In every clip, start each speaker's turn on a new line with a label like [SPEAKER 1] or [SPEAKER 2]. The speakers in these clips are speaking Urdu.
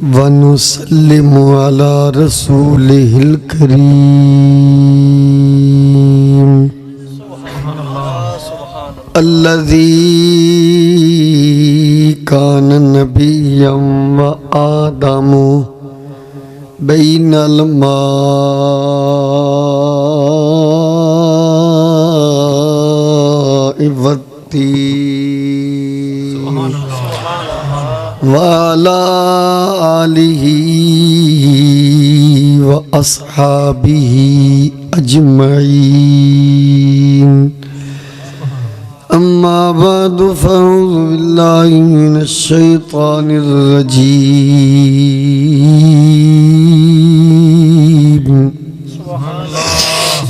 [SPEAKER 1] ونسلم على رسوله الكريم الذي كان نبيا وآدم بين الماء والطين وعلى آله وأصحابه أجمعين أما بعد فأعوذ بالله من الشيطان الرجيم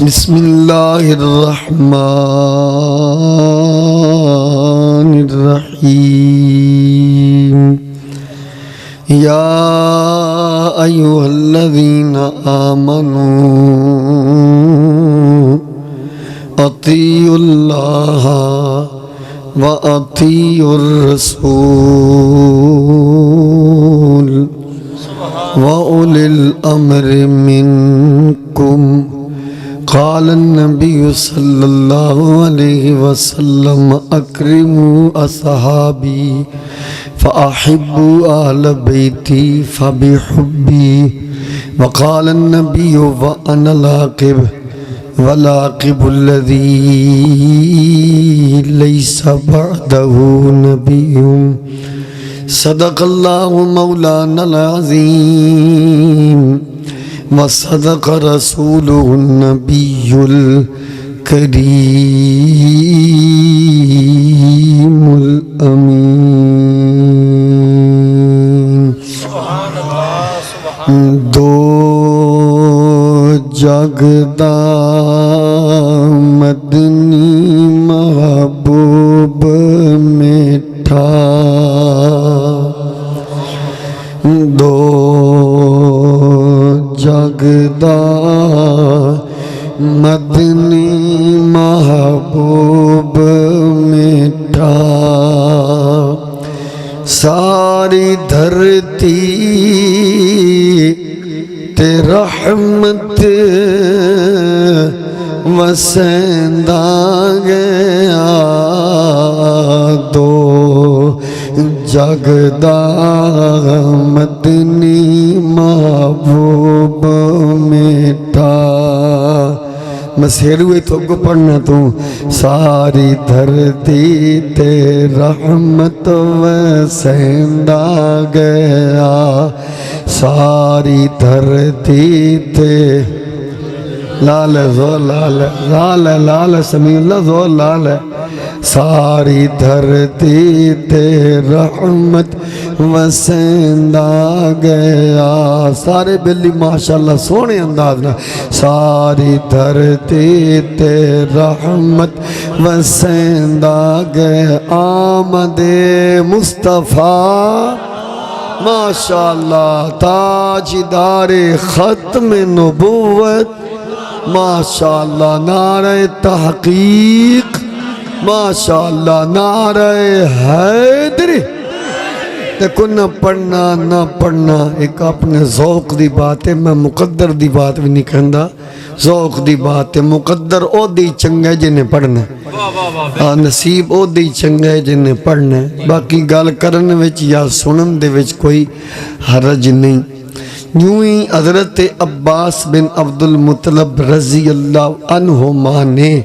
[SPEAKER 1] بسم الله الرحمن الرحيم يا أيها الذين آمنوا أطيعوا الله وأطيعوا الرسول وأولي الأمر منكم قال النبي صلى الله عليه وسلم أكرموا أصحابي فأحبوا أهل بيتي فبحبي وقال النبي وأنا العاقب والعاقب الذي ليس بعده نبي صدق الله مولانا العظيم وصدق رسوله النبي الكريم الأمين دو جگدا مدنی محبوب میٹھا دو جگدا مدنی محبوب میٹھا ساری دھرتی تے رحمت وسیندا گیا دو جگدا مدنی محبوب میٹھا مسیروے تو کو پڑھنا تو ساری دھرتی تے رحمت وسیندا گیا ساری دھرتی تے لال زور لال لال لال سمیع اللہ زور لال ہے ساری دھرتی تے رحمت وسیندا گیا سارے بلی ماشاءاللہ سونے انداز نہ ساری دھرتی تے رحمت وسیندا گیا آمد مصطفیٰ ماشاءاللہ تاجدار ختم نبوت ماشاءاللہ نعرہ تحقیق ماشاءاللہ نعرہ حیدری دیکھو نہ پڑھنا ایک اپنے ذوق دی بات ہے میں مقدر دی بات بھی نہیں کہندا ذوق دی بات ہے مقدر او دی چنگے جنہیں پڑھنا نصیب او دی چنگے جنہیں پڑھنا باقی گال کرنے وچ یا سنن دے وچ کوئی حرج نہیں یوں ہی حضرت عباس بن عبد المطلب رضی اللہ عنہما نے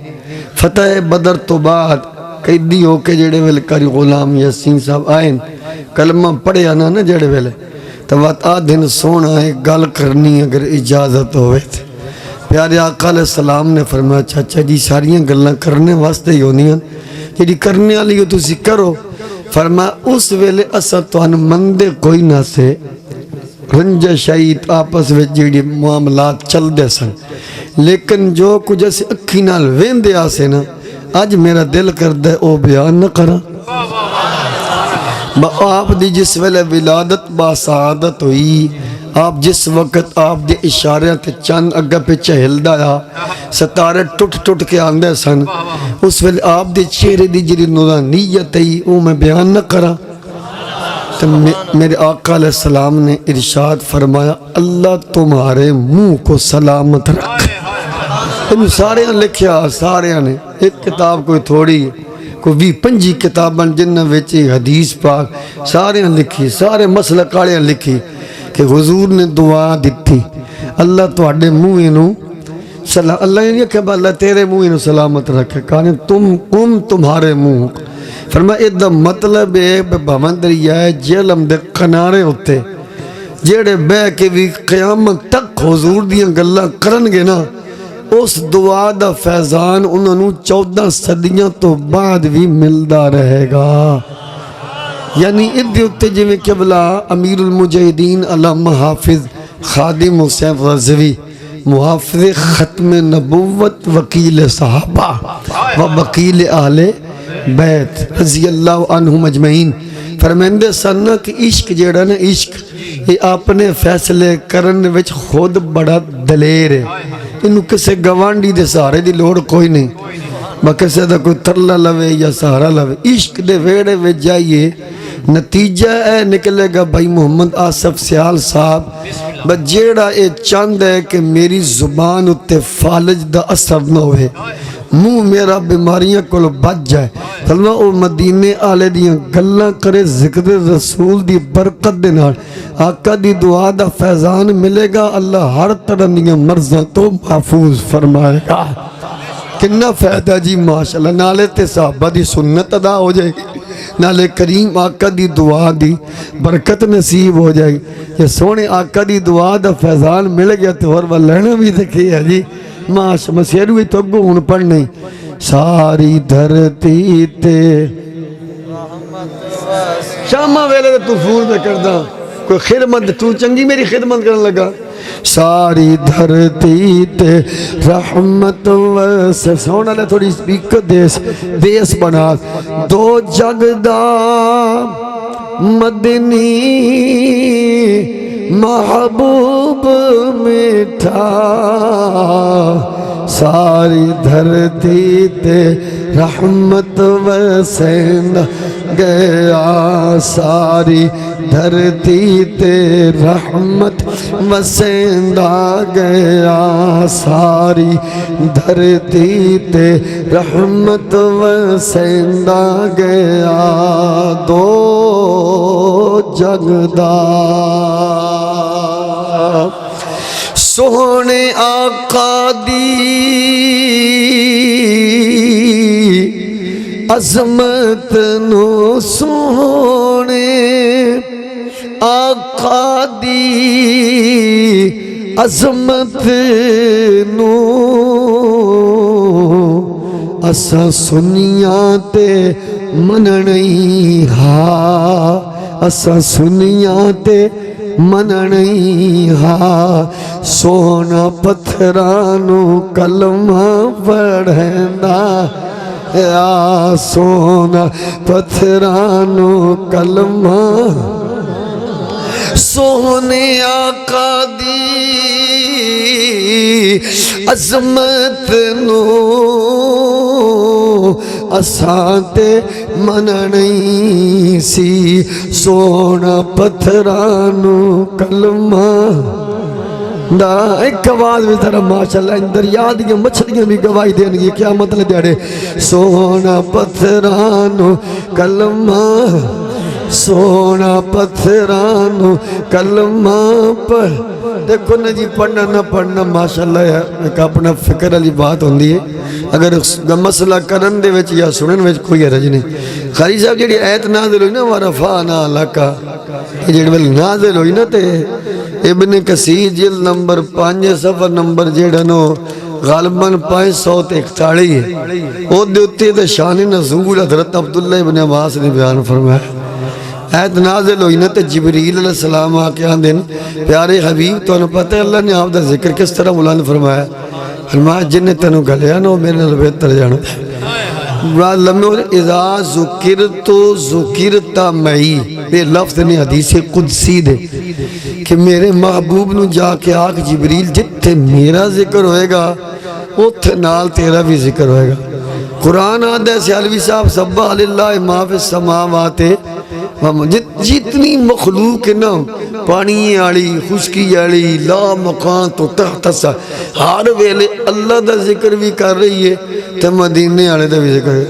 [SPEAKER 1] فتح بدر تو بعد قیدی ہو کے جڑے ویلے کاری غلام یاسین صاحب آئیں کلمہ پڑھے آنا نا جڑے ویلے تو وقت آدھن سونا ہے گل کرنی اگر اجازت ہوئے تھے پیارے آقا علیہ السلام نے فرمایا چاچا جی ساریاں گلیں کرنے واسطے ہی ہونی ہیں جی کرنے والی ہو تسی کرو فرمایا اس ویلے اسا توان مندے کوئی نہ سے رنجہ شہید آپس وچ جڑی معاملات چل دے سن لیکن جو کچھ ایسے اکھی نال ویندے آسے نا آج میرا دل کر دے او بیان نہ کرا آپ دی جس ویلے ولادت با سعادت ہوئی آپ جس وقت آپ دے اشارے تے چند اگا پیچھے ہل دایا ستارے ٹوٹ ٹوٹ کے آندے سن اس ویلے آپ دے چہرے دی جری نورانیت ہے او میں بیان نہ کرا تو میرے آقا علیہ السلام نے ارشاد فرمایا اللہ تمہارے منہ کو سلامت رکھے۔ انہوں سارے لکھیا، سارے نے ایک کتاب کوئی تھوڑی ہے، کوئی 25 کتاباں جنہ وچی حدیث پاک سارے لکھی، سارے مسئلہ کاڑیاں لکھی کہ حضور نے دعا دیتی اللہ تواڈے منہ نو اللہ نے کہا اللہ تیرے منہ نو سلامت رکھے، کہنے تمہارے منہ۔ فرمایا ادھا مطلب ہے بھمن دریائے جہلم دے کنارے ہوتے جیڑے بے کے بھی قیامت تک حضور دیاں گلہ کرنگے نا، اس دعا دا فیضان انہوں 14 صدیاں تو بعد بھی ملدا رہے گا۔ یعنی ادھے ہوتے جو قبلہ امیر المجاہدین علامہ حافظ خادم حسین رضوی محافظ ختم نبوت وکیل صحابہ و وکیل اہل بیت رضی اللہ عنہم اجمعین فرمائندے سنہ کہ عشق جیڑا نا عشق یہ اپنے فیصلے کرنے وچ خود بڑا دلیر ہے، انہوں کسے گوانڈی دے سہارے دی لوڑ کوئی نہیں، کسے دا کوئی ترلا لوے یا سہارا لوے، عشق دے ویڑے وچ جائیے نتیجہ اے نکلے گا بھائی محمد آصف سیال صاحب بجیڑا اے چاند ہے کہ میری زبان اتے فالج دا اثر نہ ہوئے، منہ میرا بیماریاں کو بچ جائے، فرما او مدینے آلے دیاں گلاں کرے ذکر رسول دی برکت دے نال آقا دی دعا دا فیضان ملے گا، اللہ ہر طرح دیاں مرضاں تو محفوظ فرمائے گا۔ کنا فائدہ جی ماشاءاللہ، نالے تے صحابہ دی سنت ادا ہو جائے گی، نالے کریم آقا دی دعا دی برکت نصیب ہو جائے گی۔ یہ سونے آقا دی دعا دا فیضان مل گیا تو اور وہ لینا بھی دیکھے ہے جی ماشاءاللہ مسیح ہوئی تو اگو ہون پڑھ نہیں ساری دھرتی تے شامہ ویلے تو فون میں کردہ کوئی خدمت تو چنگی میری خدمت کرنے لگا ساری دھرتی تے رحمت واسے سونا لے تھوڑی سپیکر دیس بنا دو جگ دا مدنی محبوب میٹھا ساری دھرتی تے رحمت وسیندا گیا ساری دھرتی تے رحمت وسیندا گیا ساری دھرتی تے رحمت وسیندا گیا دو جگدا سونے آقا دی عظمت نو سونے آقا دی عظمت نو اسا سنیاں تے مننی ہا اسا سنیاں تے مننی ہا سونا پتھرانو کلمہ پڑھندا یا سونا پتھرانو کلمہ سونے آقا دی عظمت نو اساں تے مننی سی سونا پتھرانو کلمہ دا ایک آواز بھی ذرا ماشاءاللہ دریا دیاں مچھلیاں بھی گواہی دیں گی کیا مطلب دیڑے سونا پتھرانو کلمہ سونا پتھرانو کلمہ پر دیکھو نا جی پڑھنا نہ پڑھنا ماشاءاللہ ایک اپنا فکر علی بات ہوندی ہے اگر مسئلہ کرن دے وچ یا سنن وچ کوئی حرج نہیں قاری صاحب جیڑی آیت نازل ہوئی نا ورفعنا لک یہ جیڑی ویل نازل ہوئی نا تے ابن کثیر جلد نمبر 5 صفحہ نمبر جیڑا نو غالباً 541 ہے او دیتے دے شان نزول حضرت عبداللہ ابن عباس نے بیان فرمایا آیت نازل ہوئی نا تے جبریل علیہ السلام آکے آندن پیارے حبیب تو انہوں پتہ ہے اللہ نے آپ دا ذکر کس طرح مولانا فرمایا فرمایا جن نے تنہوں گلیا نا میرے نال بہتر جانو اذا ذکرتو ذکرتا مئی یہ لفظ نے حدیث قدسی دے کہ میرے محبوب نو جا کے آکھ جبریل جتے میرا ذکر ہوئے گا اتھے نال تیرا بھی ذکر ہوئے گا قرآن آدھے سیالوی صاحب سبح للہ ما فی السماوات جتنی مخلوق ہے نا پانی والی خشکی والی لا مکان تو تحت سا ہر ویلے اللہ دا ذکر بھی کر رہی ہے تے مدینے والے دا بھی ذکر ہے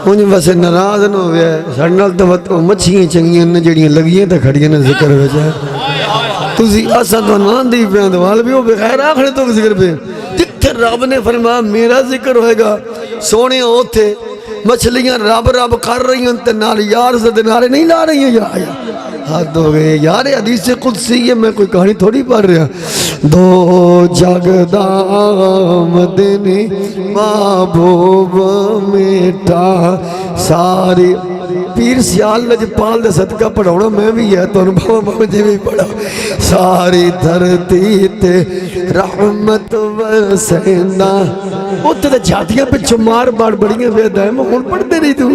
[SPEAKER 1] انج ویسے ناراض نہ ہویا ہے ساڈے نال تے مچھیاں چنگیاں نے جڑیاں لگیاں تے کھڑیاں نے ذکر وچ ہے تسی اساں تو نہ دی پے دوال بھی ہو بغیر آکھنے تو ذکر پہ جتھے رب نے فرمایا میرا ذکر ہوئے گا سونے اوتھے مچھلیاں رب رب کر رہی ہیں تے نال یار سے نعرے نہیں لا رہی ہیں یا حد ہو گئے یار حدیث قدسی ہے میں کوئی کہانی تھوڑی پڑھ رہا دو جگ دا مدنی محبوب میٹھا ساری پیر سیال لجپال دے صدقہ پڑھونا میں بھی ہے تو انبھو مجھے بھی پڑھا ساری دھرتی تے رحمت وسینا اتنے تے جھاتیاں پہ چمار باڑ بڑیاں ویدہ ہے میں پڑھ دے رہی تو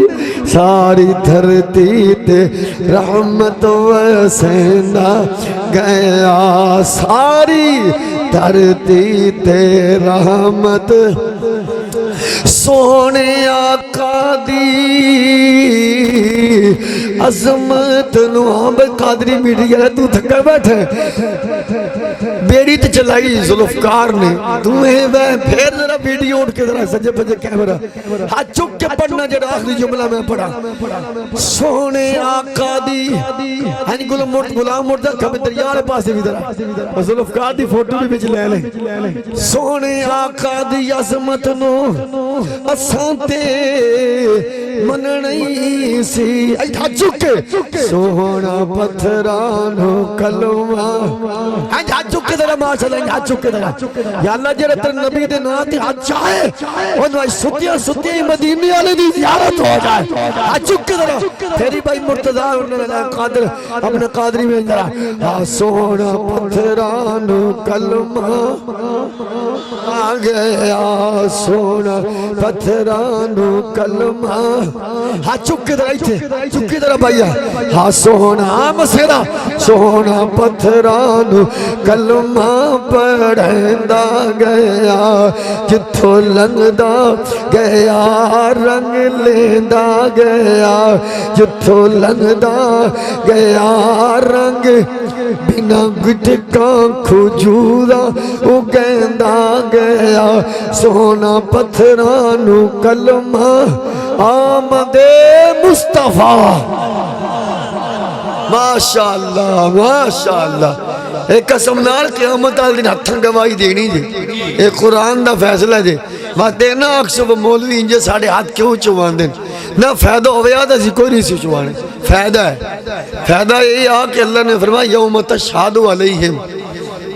[SPEAKER 1] ساری دھرتی تے رحمت وسینا گیا ساری دھرتی تے رحمت سونے آقا دی عظمت نواب قادری میڈیا ہے تو تھکا بیٹھے بیڑی تے چلائی ذوالفقار نے تمہیں وہ پھر ذرا ویڈیو اٹھ کے ذرا سجے پجے کیمرہ ہاتھ چک کے پڑھنا جڑا آخری جملہ میں پڑھا سونے آقا دی ہنی غلام مرد کبھی دریارے پاسے بھی ذرا ذوالفقار دی فوٹو بھی بچ لے لیں سونے آقا دی عظمت نو اسانتے مننی سی ہاتھ چک کے سونا پتھرانو کلمہ ہاتھ چک کے ذرا ماشاء اللہ ہاتھ چک کے ذرا یا اللہ جڑے تیرے نبی دے نام تے ہاتھ چاہے انہاں ستیاں مدینے والے دی زیارت ہو جائے ہاتھ چک کے ذرا تیری بھائی مرتضی انہاں قادر اپنے قادری میں ذرا سونا پتھرانو کلمہ آ گیا سونا پتھرانو کلمہ ہاتھ چک کے ذرا ایتھے چک کے ذرا بھائی ہاں سونا مسیرا سونا پتھرانو کلمہ پڑھندا گیا جتھوں لنگدا گیا رنگ لیندا گیا جتھوں لنگدا گیا رنگ بنا گٹکاں کھجورا اگیندا گیا سونا پتھرانو کلمہ آمد مصطفیٰ ماشاءاللہ ماشاءاللہ ایک قسم نال قیامت آل دن ہتھاں گواہی دینی جی ایک قرآن دا فیصلہ جی واتے نا اکسو مولوی انجے ساڑھے ہاتھ کیوں چوان دن نہ فیدہ ہوئے آدھا سی کوئی نہیں سی چوانے فیدہ یہ آ کہ اللہ نے فرمایا یوم تشہد علیہم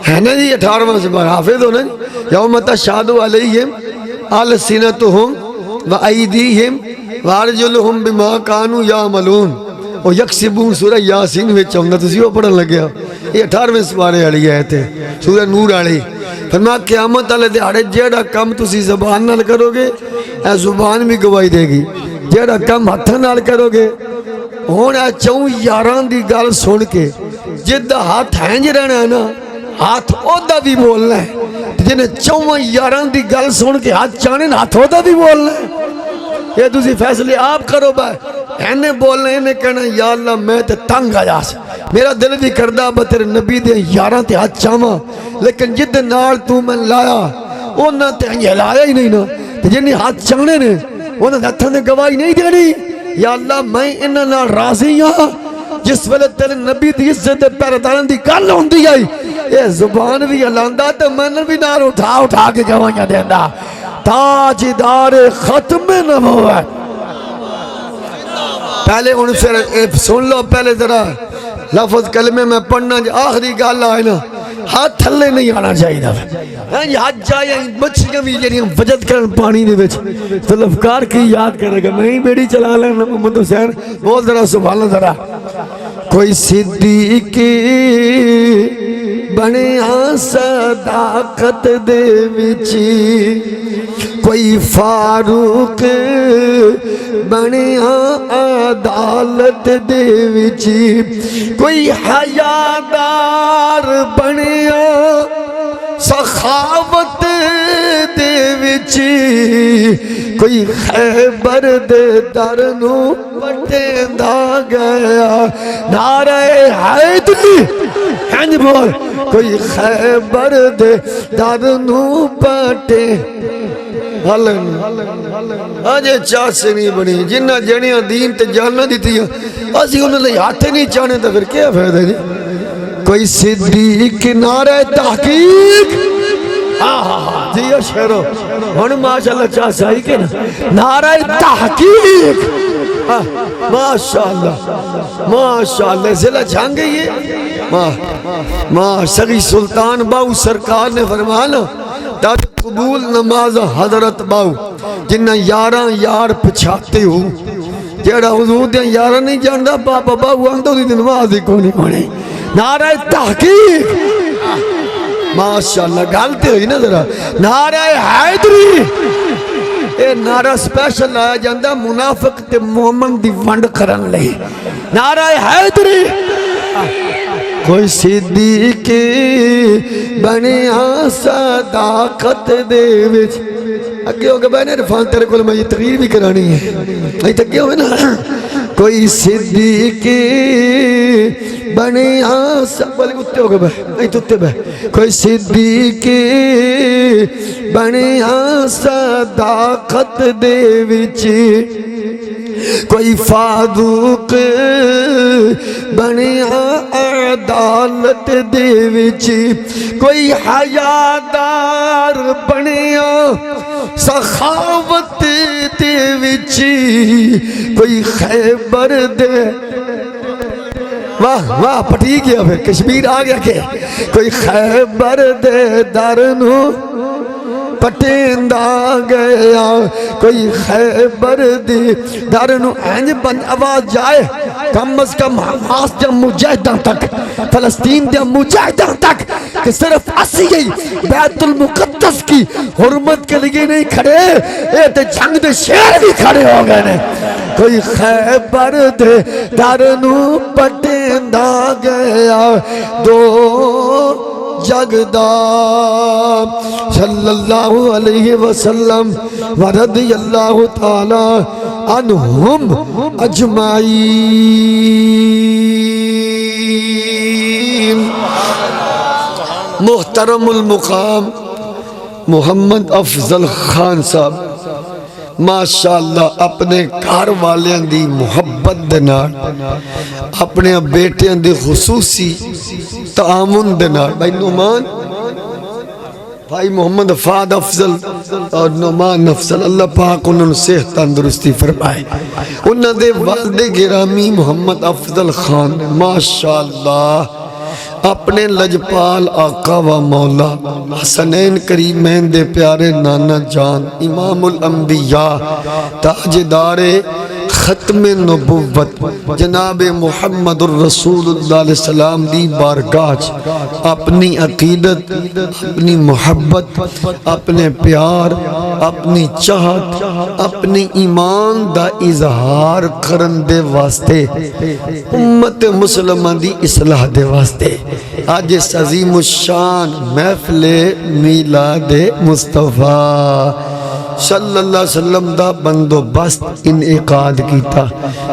[SPEAKER 1] ہے نا جی 18واں زبان حافظ ہو نا یوم تشہد علیہم السنتہم وَأَيْدِيهِمْ وَأَرْجُلُهُمْ بِمَا كَانُوا يَعْمَلُونَ اور یکسبون سورہ یاسین میں چاہوں تسی وہ پڑھن لگیا یہ 18ویں سپارے والی آیت ہے سورہ نور والی فرمایا قیامت والے دہاڑے جیڑا کم تسی زبان نال کرو گے اے زبان بھی گواہی دے گی جیڑا کم ہتھاں نال کرو گے ہن اے چوں یاراں دی گل سن کے جدا ہاتھ ہنج رہنا ہے نا ہاتھ اودا بھی بولنا ہے جنہیں چوں یاراں دی گل سن کے ہاتھ چانے ہاتھ اودا بھی بولنا ہے یہ تسی فیصلے آپ کرو بھائی اینے بولنا اینے کہنا یا اللہ میں تے تنگ آیا سے میرا دل بھی کردہ با تیرے نبی دے یاراں تے ہاتھ چاما لیکن جد نال تو میں لایا اونا تے ہلایا ہی نہیں نا تے جنہیں ہاتھ چانے نے اونا تے ہاتھاں نے گواہی نہیں دینی یا اللہ میں انہاں نال راضی ہاں جس ویلے تیرے نبی دی عزت دے پیردارن دی گل ہوندی آئی یہ زبان بھی ہلاندا تے میں بھی نال اٹھا کے گواہیاں دیندا تاجدار ختم نبوت پہلے ان سے سن لو پہلے ذرا لفظ کلمے میں پڑھنا آخری گال آئے نا ہاتھ تھلے نہیں آنا چاہیے دا ہاتھ جائے بچیاں بھی جنہیں وجد کرن پانی دے بچ تو لفکار کی یاد کرے گا میں ہی بیڑی چلا لیں محمد حسین بہت ذرا سبحان اللہ ذرا کوئی صدیقی بنیا صداقت دے وچی کوئی فاروق بنیا عدالت دے وچی کوئی حیادار بنیا سخاوت دے وچ وچی کوئی خیبر دے در نو پٹیندا گیا نعرہ حیدری ہنج بول کوئی خیبر دے در نو پٹے ہلن آجے چاس نہیں بنی جنہ جنیاں دین تے جاننا دیتی ہیں اسی انہوں نے ہاتھے نہیں چاہنے تو پھر کیا فائدہ جی کوئی صدیق نعرہ تحقیق جی یہ شہرو ہن ماشاءاللہ چاس آئی کہ نعرہ تحقیق ماشاءاللہ ضلع جھانگ گئی ہے ماں سگی سلطان باؤ سرکار نے فرمانا داد قبول نماز حضرت باؤ جنہ یاراں یار پچھاتے ہو جیڑا حضور دیا یاراں نہیں جاندہ بابا باؤ اندھو دی نماز کونی کونی نعرہ تحقیق ماشاءاللہ گالتے ہوئی نا ذرا نعرہ حیدری اے نعرہ سپیشل آیا جاندہ منافق تے مومن دی ونڈ کرن لئی نعرہ حیدری کوئی صدیق بنیا صداقت دے وچ اگے ہوگا بہنے عرفان تیرے کو میں یہ تغییر بھی کرانی ہے نہیں تک ہوئے نا کوئی صدیق بنیا بولے کتے ہوگا بہ نہیں تتے بہ کوئی صدیق بنیا صداقت دے وچ کوئی فاروق بنیا عدالت دے وچ کوئی حیادار بنیا سخاوت دے وچ کوئی خیبر دے واہ واہ پٹی گیا پھر کشمیر آ گیا کہ کوئی خیبر دے درنو پٹیندا گیا کوئی خیبر دی دارنو اینج بند آواز جائے کم از کم حماس دیا مجاہدان تک فلسطین دیا مجاہدان تک کہ صرف اسی گئی بیت المقدس کی حرمت کے لئے نہیں کھڑے اے تے جنگ دے شیر بھی کھڑے ہو گئے نے کوئی خیبر دے دارنو پٹیندا گیا دو جگدا صلی اللہ علیہ وسلم ورضی اللہ تعالی عنہم اجمعین محترم المقام محمد افضل خان صاحب ماشاءاللہ اپنے گھر والیاں دی محبت دنار اپنے بیٹیاں دی خصوصی تعامن دنار بھائی نعمان بھائی محمد فاد افضل اور نعمان افضل اللہ پاک انہوں نے صحت تندرستی فرمائے انہوں دے والد گرامی محمد افضل خان ماشاءاللہ اپنے لجپال آقا و مولا حسنین کریمین دے پیارے نانا جان امام الانبیاء تاجدار ختم نبوت جناب محمد الرسول اللہ علیہ السلام دی بارگاہ اپنی عقیدت اپنی محبت اپنے پیار اپنی چاہت اپنی ایمان دا اظہار کرن دے واسطے امت مسلمہ دی اصلاح دے واسطے آج اس عظیم الشان محفل میلاد مصطفیٰ صلی اللہ علیہ وسلم دا بندوبست انعقاد کیتا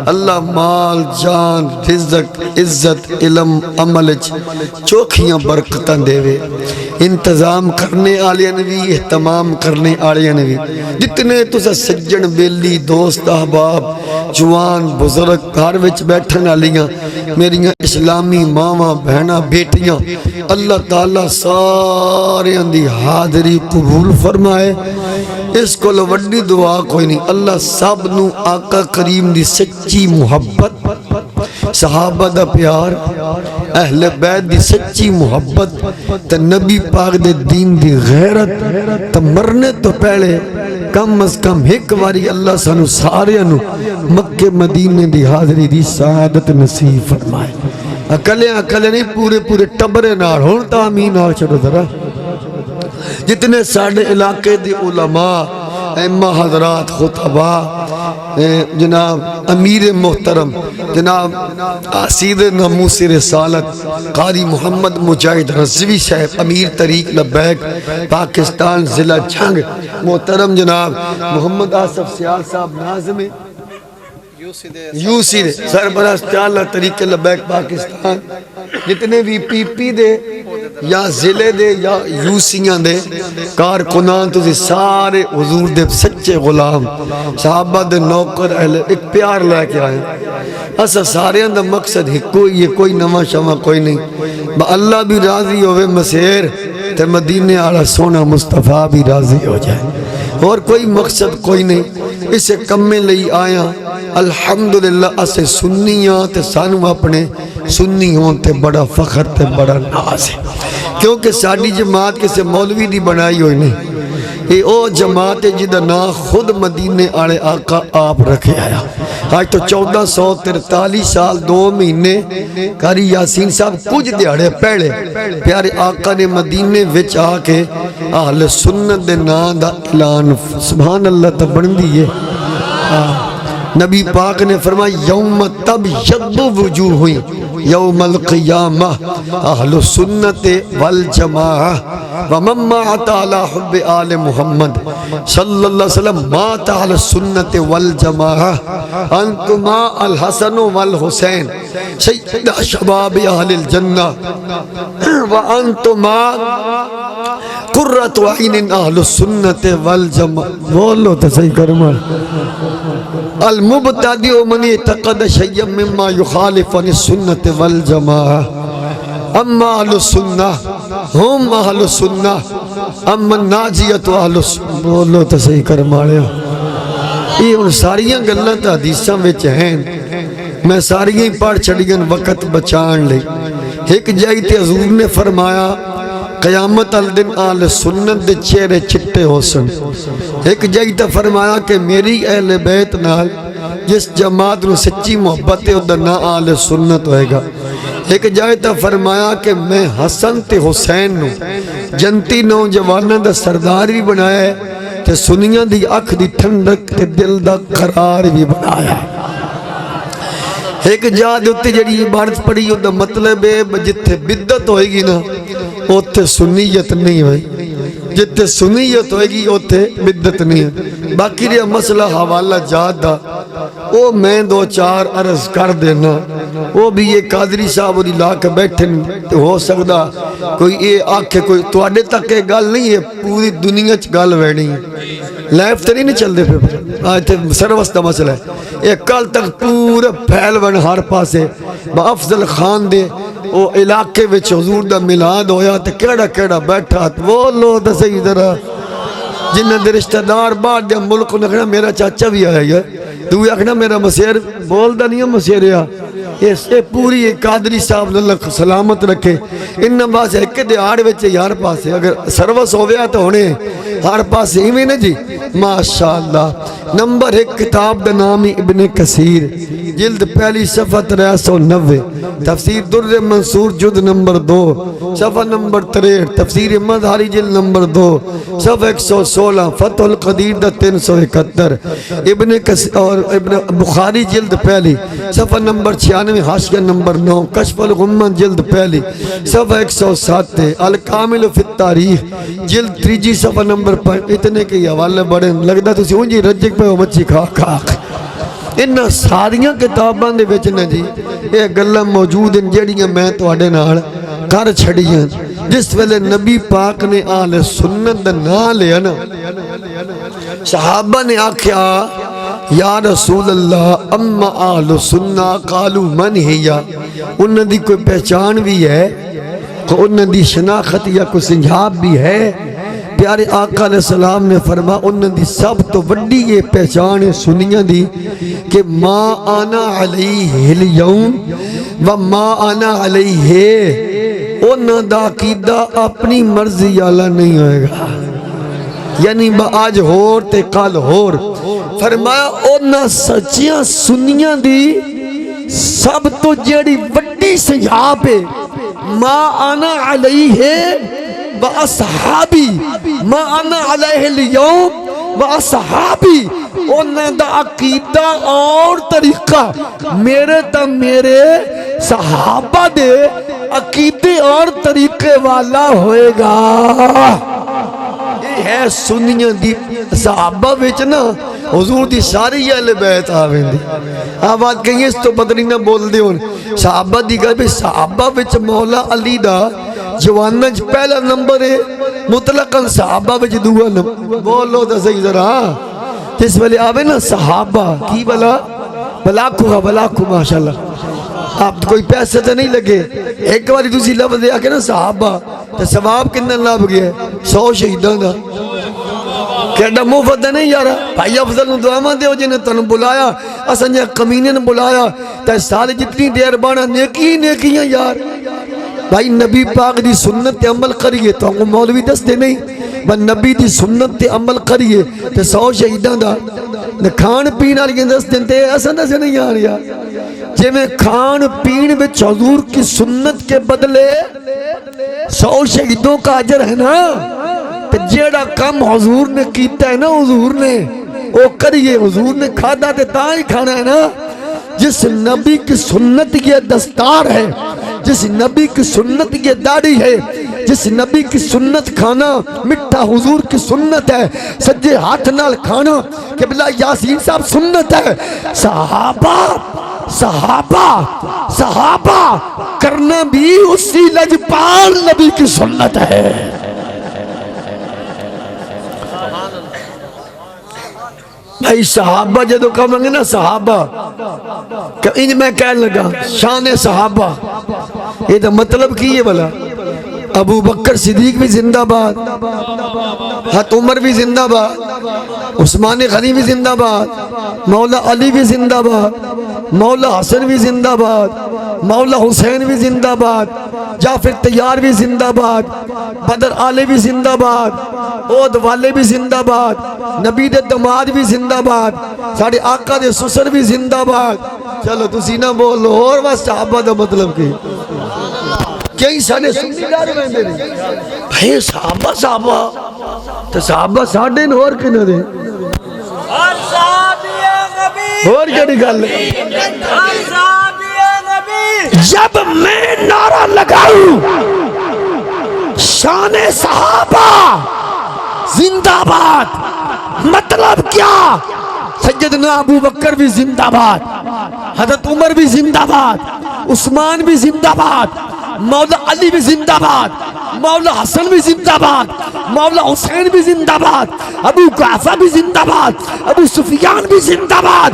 [SPEAKER 1] اللہ مال جان رزق عزت علم عمل چوکھیاں برکتاں دے وے انتظام کرنے آلیاں نوی اہتمام کرنے آلیاں نوی جتنے تسا سجن بیلی دوست احباب جوان بزرگ گھر وچ بیٹھن آلیاں میریاں اسلامی ماما بہنا بیٹیاں اللہ تعالیٰ سارے اندی حاضری قبول فرمائے اس کو لوڈی دعا کوئی نہیں اللہ سب نو آقا کریم دی سچی محبت صحابہ دا پیار اہل بیت دی سچی محبت تے نبی پاک دے دین دی غیرت تے مرنے تو پہلے کم از کم ایک واری اللہ سانو سارے انو مکہ مدینے دی حاضری دی سعادت نصیب فرمائے اکلے نہیں پورے ٹبرے نار ہون تا آمین آل چھڑو ذرا جتنے ساڑھے علاقے دی علماء ائمہ حضرات خطبہ، جناب امیر محترم جناب اسید ناموس رسالت قاری محمد مجاہد رضوی صاحب امیر طریق لبیک پاکستان ضلع جھنگ، محترم جناب محمد آصف سیال صاحب ناظم یوسی دے سربراہ چالہ طریق لبیک پاکستان، جتنے بھی پی پی دے یا ضلع دے یا یوسیاں دے کارکنان تو سارے حضور دے سچے غلام صحابہ دے نوکر اہل ایک پیار لے کے آئے۔ اسا سارے اندر مقصد ہی کوئی نواں شمع کوئی نہیں، با اللہ بھی راضی ہوئے مسیر تے مدینے آڑا سونا مصطفیٰ بھی راضی ہو جائے، اور کوئی مقصد کوئی نہیں۔ اسے کم میں لئی آیا الحمدللہ اسے سنیاں تے سانو اپنے سنی ہوں تے بڑا فخر تے بڑا ناز ہے، کیونکہ ساڑی جماعت کسے مولوی دی بنائی ہوئی نہیں، یہ او جماعت ہے جدہ نا خود مدینے آڑے آقا آپ رکھے آیا۔ آج تو 1443 سال 2 مہینے قاری یاسین صاحب کچھ دیاڑے پہلے پیارے آقا نے مدینے وچ آ کے اہل سنت دے نام دا اعلان سبحان اللہ تبڑن دیئے۔ نبی پاک نے فرمایا یوم تب ید وجوہ ہوئی یوم القیامہ اہل سنت والجماعہ ومن مات علی حب آل محمد صلی اللہ علیہ وسلم مات علی سنت والجماعہ انتما الحسن والحسین سید شباب اہل الجنہ وانتما قرۃ عین اہل سنت والجماعہ۔ بولو تو صحیح کرما المبتدع من اعتقد شیئا مما یخالف عن السنت والجماعہ اما اہل السنہ ہم اہل السنہ اما الناجیت اہل السنہ۔ بولو تو صحیح کرماڑیا، یہ ان ساریاں گلہ تا حدیثاں وچ ہیں، میں ساریاں پڑھ چھڑیاں وقت بچان لے۔ ایک جائی تے حضور نے فرمایا قیامت الدن آل سنت دے چہرے چٹے ہو سن۔ ایک جائی تے فرمایا کہ میری اہل بیت نال جس جماعت نو سچی محبت ہے ادھر نہ آل سنت ہوئے گا۔ ایک جائے تے فرمایا کہ میں حسن تے حسین نو جنتی نوجواناں دا سردار بھی بنایا ہے تے سنیاں دی اکھ دی ٹھنڈک تے دل دا قرار بھی بنایا ہے۔ ایک جا دیتے جڑی عبارت پڑھی دا مطلب ہے جتھے بدت ہوئے گی نا اوتھے سنیت نہیں ہوئے، جتھے سنیت ہوئے گی اوتھے بدت نہیں ہے۔ باقی رہا مسئلہ حوالہ جات دا او میں 2-4 عرض کر دینا، وہ بھی یہ قادری صاحب وہ لا کے بیٹھے ہو سکتا کوئی یہ آکھے کوئی توڑے تک یہ گل نہیں ہے، پوری دنیا چ گل ویڑی ہے، لائف تری نہیں چل دے پہ آج تے سروس دا مسئلہ ہے۔ یہ کل تک پورا پھیل بن ہر پاسے با افضل خان دے وہ علاقے وچ حضور دا ملاد ہویا تے کیڑا کیڑا بیٹھا وہ لو دا صحیح ذرا جنہ دے رشتہ دار باہر دے ملک نے کہنا میرا چاچا بھی آیا ہے، تو یہ کہنا میرا مسیر بول دا نہیں ہے مسیریا۔ یہ پوری قادری صاحب اللہ سلامت رکھے، ان باس ایک دے آڑ وچے یار پاسے اگر سروس ہو گیا تو ہونے ہر پاسے ہی میں نا جی ماشاءاللہ۔ نمبر 1 کتاب دا نامی ابن کثیر جلد پہلی صفحہ 390 تفسیر در منصور جلد نمبر 2 صفحہ نمبر 63 تفسیر مظہری جلد نمبر 2 صفحہ 116 فتح القدیر دا 371 ابن کثیر اور ابن بخاری جلد پہلی صفحہ نمبر 96 حاشیہ نمبر 9 کشف الغمہ جلد پہلی صفحہ 107 الکامل فی التاریخ جلد 3 صفحہ نمبر 5 اتنے کے حوالے بڑے لگتا تو سونجی رجک پہ ہو مچھی کھا کھا انہاں ساریاں کتاباں دے وچ نا جی یہ گلاں موجود ہیں جڑیاں میں تواڈے نال کر چھڑیاں۔ جس ویلے نبی پاک نے آل سنت دا نام لیا نا صحابہ نے آکھیا یا رسول اللہ اما آل سنہ قالو من ہیا، انہاں دی کوئی پہچان بھی ہے، انہاں دی شناخت یا کوئی سنجھاب بھی ہے؟ پیارے آقا علیہ السلام نے فرما انہاں دی سب تو وڈی یہ پہچان سنیاں دی کہ ما آنا علیہ اليوم و ما آنا علیہ، انہاں دا عقیدہ اپنی مرضی والا نہیں ہوئے گا، یعنی با آج ہور تے کل ہور۔ فرمایا انہاں سچیاں سنیاں دی سب تو جڑی وڈی سنجھاب ہے ما آنا علیہ و اصحابی، ما انا علیہ اليوم و اصحابی انہاں دا عقیدہ اور طریقہ میرے تا میرے صحابہ دے عقیدے اور طریقے والا ہوئے گا. یہ ہے سنیاں دی صحابہ وچ نا حضور دی ساری اہل بیت آویں دی. بات کہیں اس تو بدلی نہ بول دے ہون. صحابہ دی گل بھی صحابہ وچ مولا علی دا جوانج پہلا نمبر ہے, مطلقاً صحابہ وچ دوسرا نمبر. بولو تو صحیح ذرا. جس ویلے آوے نا صحابہ کی بلاکو ماشاءاللہ. آپ کوئی پیسے تو نہیں لگے, ایک باری دوسری لفظ دے آکے نا صحابہ تو ثواب کتنا لاب گیا ہے 100 شہیدان دا. کہنا مفت نہیں یارا بھائی افضل نو دعا ماں دے ہو جنہیں تنہوں بلایا اسنجا کمینے نے بلایا تا سارے جتنی دیر بانا نیکی نیکیاں یار. بھائی نبی پاک دی سنت تے عمل کریے تو ہم مولوی دس دے نہیں بس نبی دی سنت تے عمل کریے تے 100 شہیدان دا کھان پین آلی دس دن تے ایسا دس نہیں آ رہا. جے میں کھان پین وچ حضور کی سنت کے بدلے 100 شہیدوں کا اجر ہے نا, تو جیڑا کم حضور نے کیتا ہے نا حضور نے وہ کریے. حضور نے کھادا تے تاں ہی کھانا ہے نا. جس نبی کی سنت یہ دستار ہے, جس نبی کی سنت یہ داڑھی ہے, جس نبی کی سنت کھانا مٹھا حضور کی سنت ہے, سجے ہاتھ نال کھانا قبلہ یاسین صاحب سنت ہے. صحابہ کرنا بھی اسی لجپال نبی کی سنت ہے. بھائی صحابہ جدو کہاں گے نا صحابہ انج میں کہنے لگا شان صحابہ یہ تو مطلب کی ہے بلا. ابو بکر صدیق بھی زندہ باد, حضرت عمر بھی زندہ باد, عثمان غنی بھی زندہ باد, مولا علی بھی زندہ باد, مولا حسن بھی زندہ باد, مولا حسین بھی زندہ باد, جعفر طیار بھی زندہ باد, بدر آلے بھی زندہ باد, عود والے بھی زندہ باد, نبی دے دماد بھی زندہ باد, ساڑھے آقا دے سسر بھی زندہ باد. چلو تسی نہ بولو اور بس صحابہ دا مطلب کی کئی ساڑھے سنی دار میں دے بھائی صحابہ تو صحابہ ساڑھے اور کنے دے اور کیا نکال لے. جب میں نعرہ لگاؤں شان صحابہ زندہ باد مطلب کیا؟ سیدنا ابو بکر بھی زندہ باد, حضرت عمر بھی زندہ باد, عثمان بھی زندہ باد, مولا علی بھی زندہ باد, مولا حسن بھی زندہ باد, مولا حسین بھی زندہ باد, ابو قحافہ بھی زندہ باد, ابو سفیان بھی زندہ باد,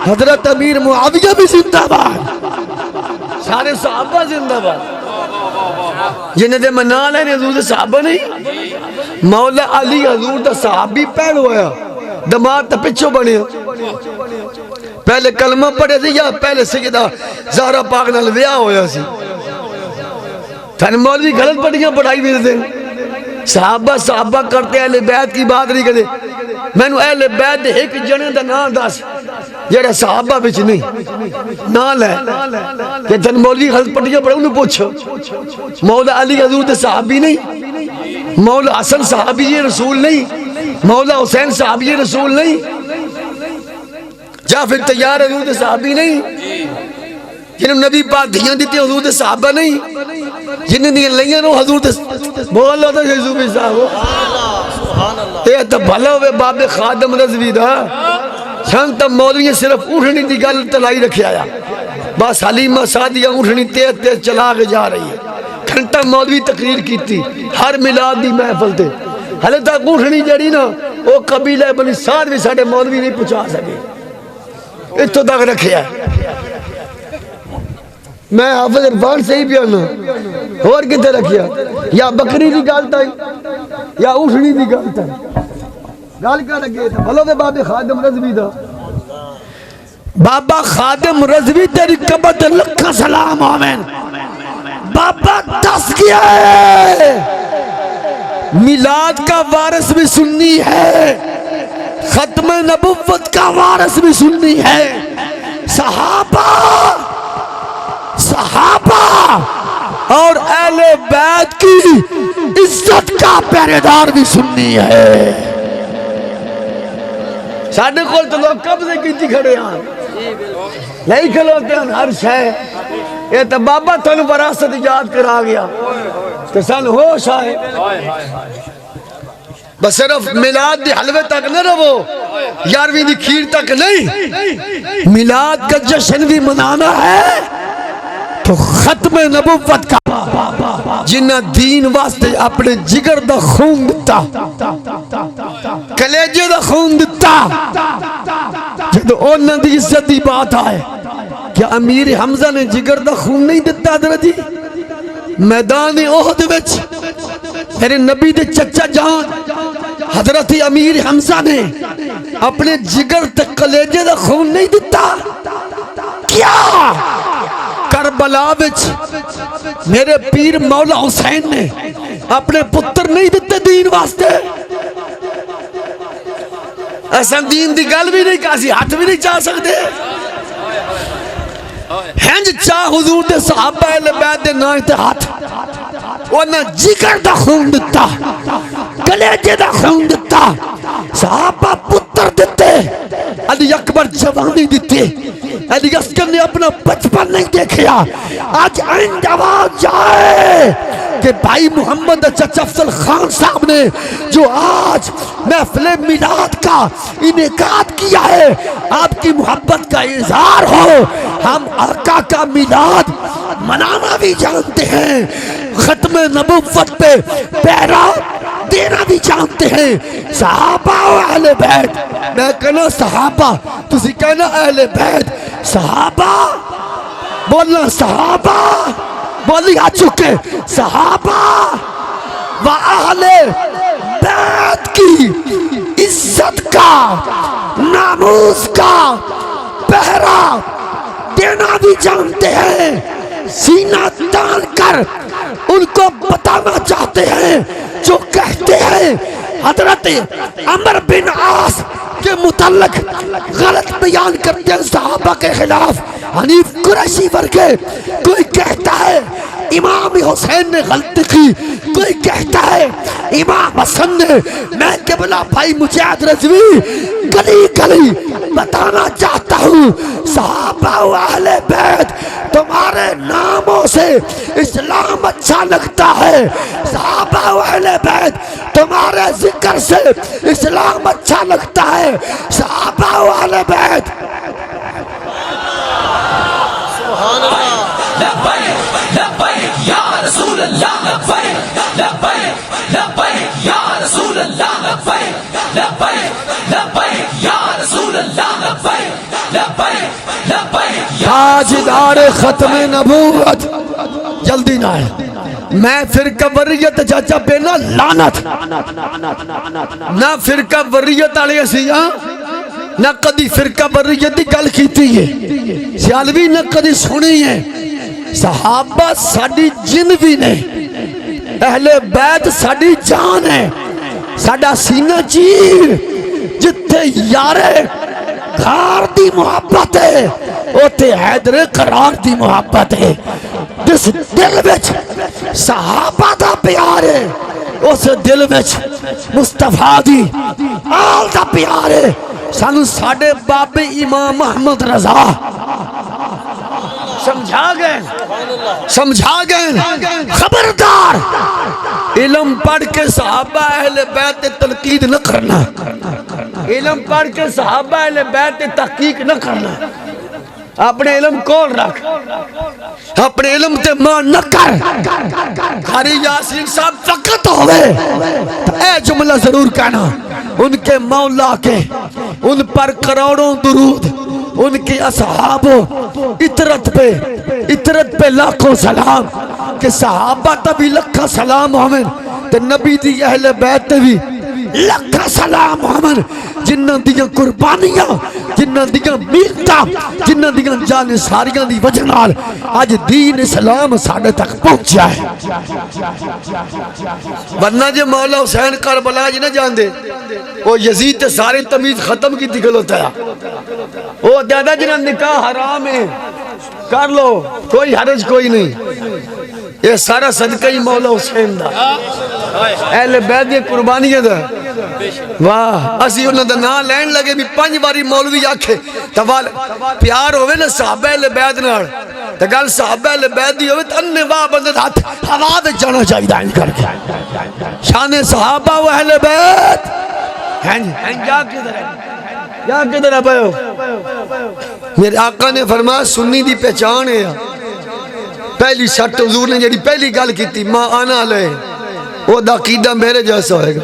[SPEAKER 1] حضرت امیر معاویہ بھی زندہ باد. سارے صحابہ زندہ باد جنہیں دے منال ہے حضور دے صحابہ نہیں. مولا علی حضور دا صحابی پہل ہویا, دماغ تا پچھو بنے, پہلے کلمہ پڑھے تھے یا پہلے سیدہ زہرا پاک نال ویاہ ہویا سی. تھن مولوی غلط پڑھیاں پڑھائی بھی دے. صحابہ کرتے اہل بیت کی بات نہیں کرتے. میں نے اہل بیت دے ایک جنے دا نام داس جڑا صحابہ بچ نہیں نال ہے کہ تھن مولوی غلط پڑھیاں پڑھا انہوں پوچھو. مولا علی حضور دے صحابی نہیں, مولا حسن صحابی رسول نہیں, مولا حسین صحابی رسول نہیں, جعفر طیار حضور دے صحابی نہیں, جنہوں نبی پاک دھیاں دیتے حضور دے صحابہ نہیں, جنہوں نے لئیاں نو حضور دے بول لو دا جیسو بھی صاحب یہ تا بھلا ہوئے باب خادم رضوی دا شانتا مولوی صرف اٹھنی دی گل تلائی رکھے آیا. بس حلیمہ سادیہ اٹھنی تیز چلا کے جا رہی ہے. گھنٹہ مولوی تقریر کی تھی ہر میلاد دی محفل تے, حلے تک اٹھنی جڑی نا وہ قبیلہ بنی ساتھ بھی ساڑھے مولوی نہیں پہنچا سکے. اتو تک رکھے آیا. میں حافظ عرفان سے ہی پیانا اور کتے رکھیا یا بکری دی گالتا ہے یا اٹھنی دی گالتا ہے. گال کیا لگے تھا بھلو دے بابا خادم رضوی دا. بابا خادم رضوی تیری قبط لکھا سلام آمین. بابا دس گیا ہے میلاد کا وارث بھی سنی ہے, ختم نبوت کا وارث بھی سنی ہے, صحابہ اور اہل بیت کی عزت کا پہرے دار بھی سنی ہے. ساڑھے کول تو لوگ قبضے کیتی کھڑے ہیں نہیں کھلوتے ہیں ہر شے یہ تو بابا تھانو وراثت یاد کرا گیا کہ سن ہوش آئے بس صرف میلاد دی حلوے تک نہ رہو یارویں دی کھیر تک نہیں میلاد کا جشن بھی منانا ہے تو ختم نبوت کا جنہ دین واسطے اپنے جگر دا خون دتا کلیجے دا خون دتا جب انہاں دی عزت دی بات آئے کیا امیر حمزہ نے جگر دا خون نہیں دتا حضرت جی میدان احد وچ میرے نبی دے چچا جان حضرت امیر حمزہ نے اپنے جگر تے کلیجے دا خون نہیں دتا کیا کربلا وچ میرے پیر مولا حسین نے اپنے پتر نہیں دیتے دین واسطے ایسا دین دی گل بھی نہیں کاسی ہاتھ بھی نہیں چاہ سکتے ہنج چاہ حضور دے صحابہ اہل بیت دے نائیں تے ہاتھ انہاں جگر دا خون دیتا کلیجے دا خون دیتا صحابہ پتر دیتے علی اکبر جوانی دیتے علی اصغر نے اپنا بچپن نہیں دیکھیا آج آئند آواز جائے کہ بھائی محمد چچا افضل خان صاحب نے جو آج محفل میلاد کا انعقاد کیا ہے آپ کی محبت کا اظہار ہو ہم آقا کا میلاد منانا بھی جانتے ہیں ختم نبوت پہ پہرا دینا بھی جانتے ہیں صحابہ و اہل بیت میں کہنا صحابہ تسی کہنا اہل بیت صحابہ بولنا صحابہ بولی آ چکے صحابہ و اہل بیت کی عزت کا ناموس کا پہرا دینا بھی جانتے ہیں سینہ تان کر ان کو بتانا چاہتے ہیں جو کہتے ہیں حضرت عمر بن عاص کے متعلق غلط بیان کرتے ہیں صحابہ کے خلاف حنیف قریشی ورگے کوئی کہتا ہے امام حسین نے غلطی کی کوئی کہتا ہے امام حسن نے میں قبلہ بھائی مجاہد رضوی گلی گلی بتانا چاہتا ہوں صحابہ و اہل بیت تمہارے ناموں سے اسلام اچھا لگتا ہے صحابہ و اہل بیت تمہارے ذکر سے اسلام اچھا لگتا ہے صحابہ و اہل بیت سبحان اللہ لبیک لبیک یا رسول اللہ لبیک لبیک لبیک یا رسول اللہ لبیک لبیک لبیک یا رسول اللہ لبیک لبیک لبیک تاجدار ختم نبوت جلدی نہ ہے میں فرقہ وریت چاچا پہ نہ لعنت نہ فرقہ وریت علیہ سیاں نہ کدی فرقہ وریت دی گل کیتی ہے سیالوی نہ کدی سنی ہے صحابہ ساڑی جن بھی نے اہل بیت ساڑی جان ہے ساڑا سینہ چیر جتے یارے گھار دی محبت ہے اوتے حیدر قرار دی محبت ہے جس دل وچ صحابہ دا پیار ہے اس دل وچ مصطفیٰ دی آل دا پیار ہے سانو ساڑے باب امام محمد رضا سمجھا گئے خبردار علم پڑھ کے صحابہ اہل بیت تنقید نہ کرنا علم پڑھ کے صحابہ اہل بیت تحقیق نہ کرنا اپنے علم کون رکھ اپنے علم تے مان نہ کر قاری یاسین صاحب فقط ہوئے اے جملہ ضرور کہنا ان کے مولا کے ان پر کروڑوں درود ان کے اصحابوں اطرت پہ لاکھوں سلام کہ صحابہ تبھی لکھا سلام ہمیں تے نبی دی اہل بیت بھی لکھا سلام ہمیں جنہ دیاں قربانیاں جنہ دیاں میلتاں جنہ دیاں جان ساریاں دی وجہ نال آج دین اسلام ساڑھے تک پہنچا ہے ورنہ جے مولا حسین کربلا جی نہ جان دے وہ یزید تے سارے تمیز ختم کی دکھل ہوتا ہے وہ دادا جنہ نکاح حرام ہے کر لو کوئی حرج کوئی نہیں یہ سارا صدقہ ہی مولا حسین دا اہل بیت یہ قربانیاں دا واہ اسی انہوں دا نام لین لگے بھی 5 باری مولوی آکھے توال پیار ہوئے نا صحابہ اہل بیت نال تا گل صحابہ اہل بیت دی ہوئے تا انہیں واہ بندت ہاتھ ہوا دے جانا چاہیے دائن کر کے شان صحابہ و اہل بیت جا کدھر ہے جا کدھر ہے پہو میرے آقا نے فرمایا سنی دی پہچان ہے پہلی شرط حضور نے جڑی پہلی گل کی تھی ماں آنا لے وہ دا عقیدہ میرے جیسا ہوئے گا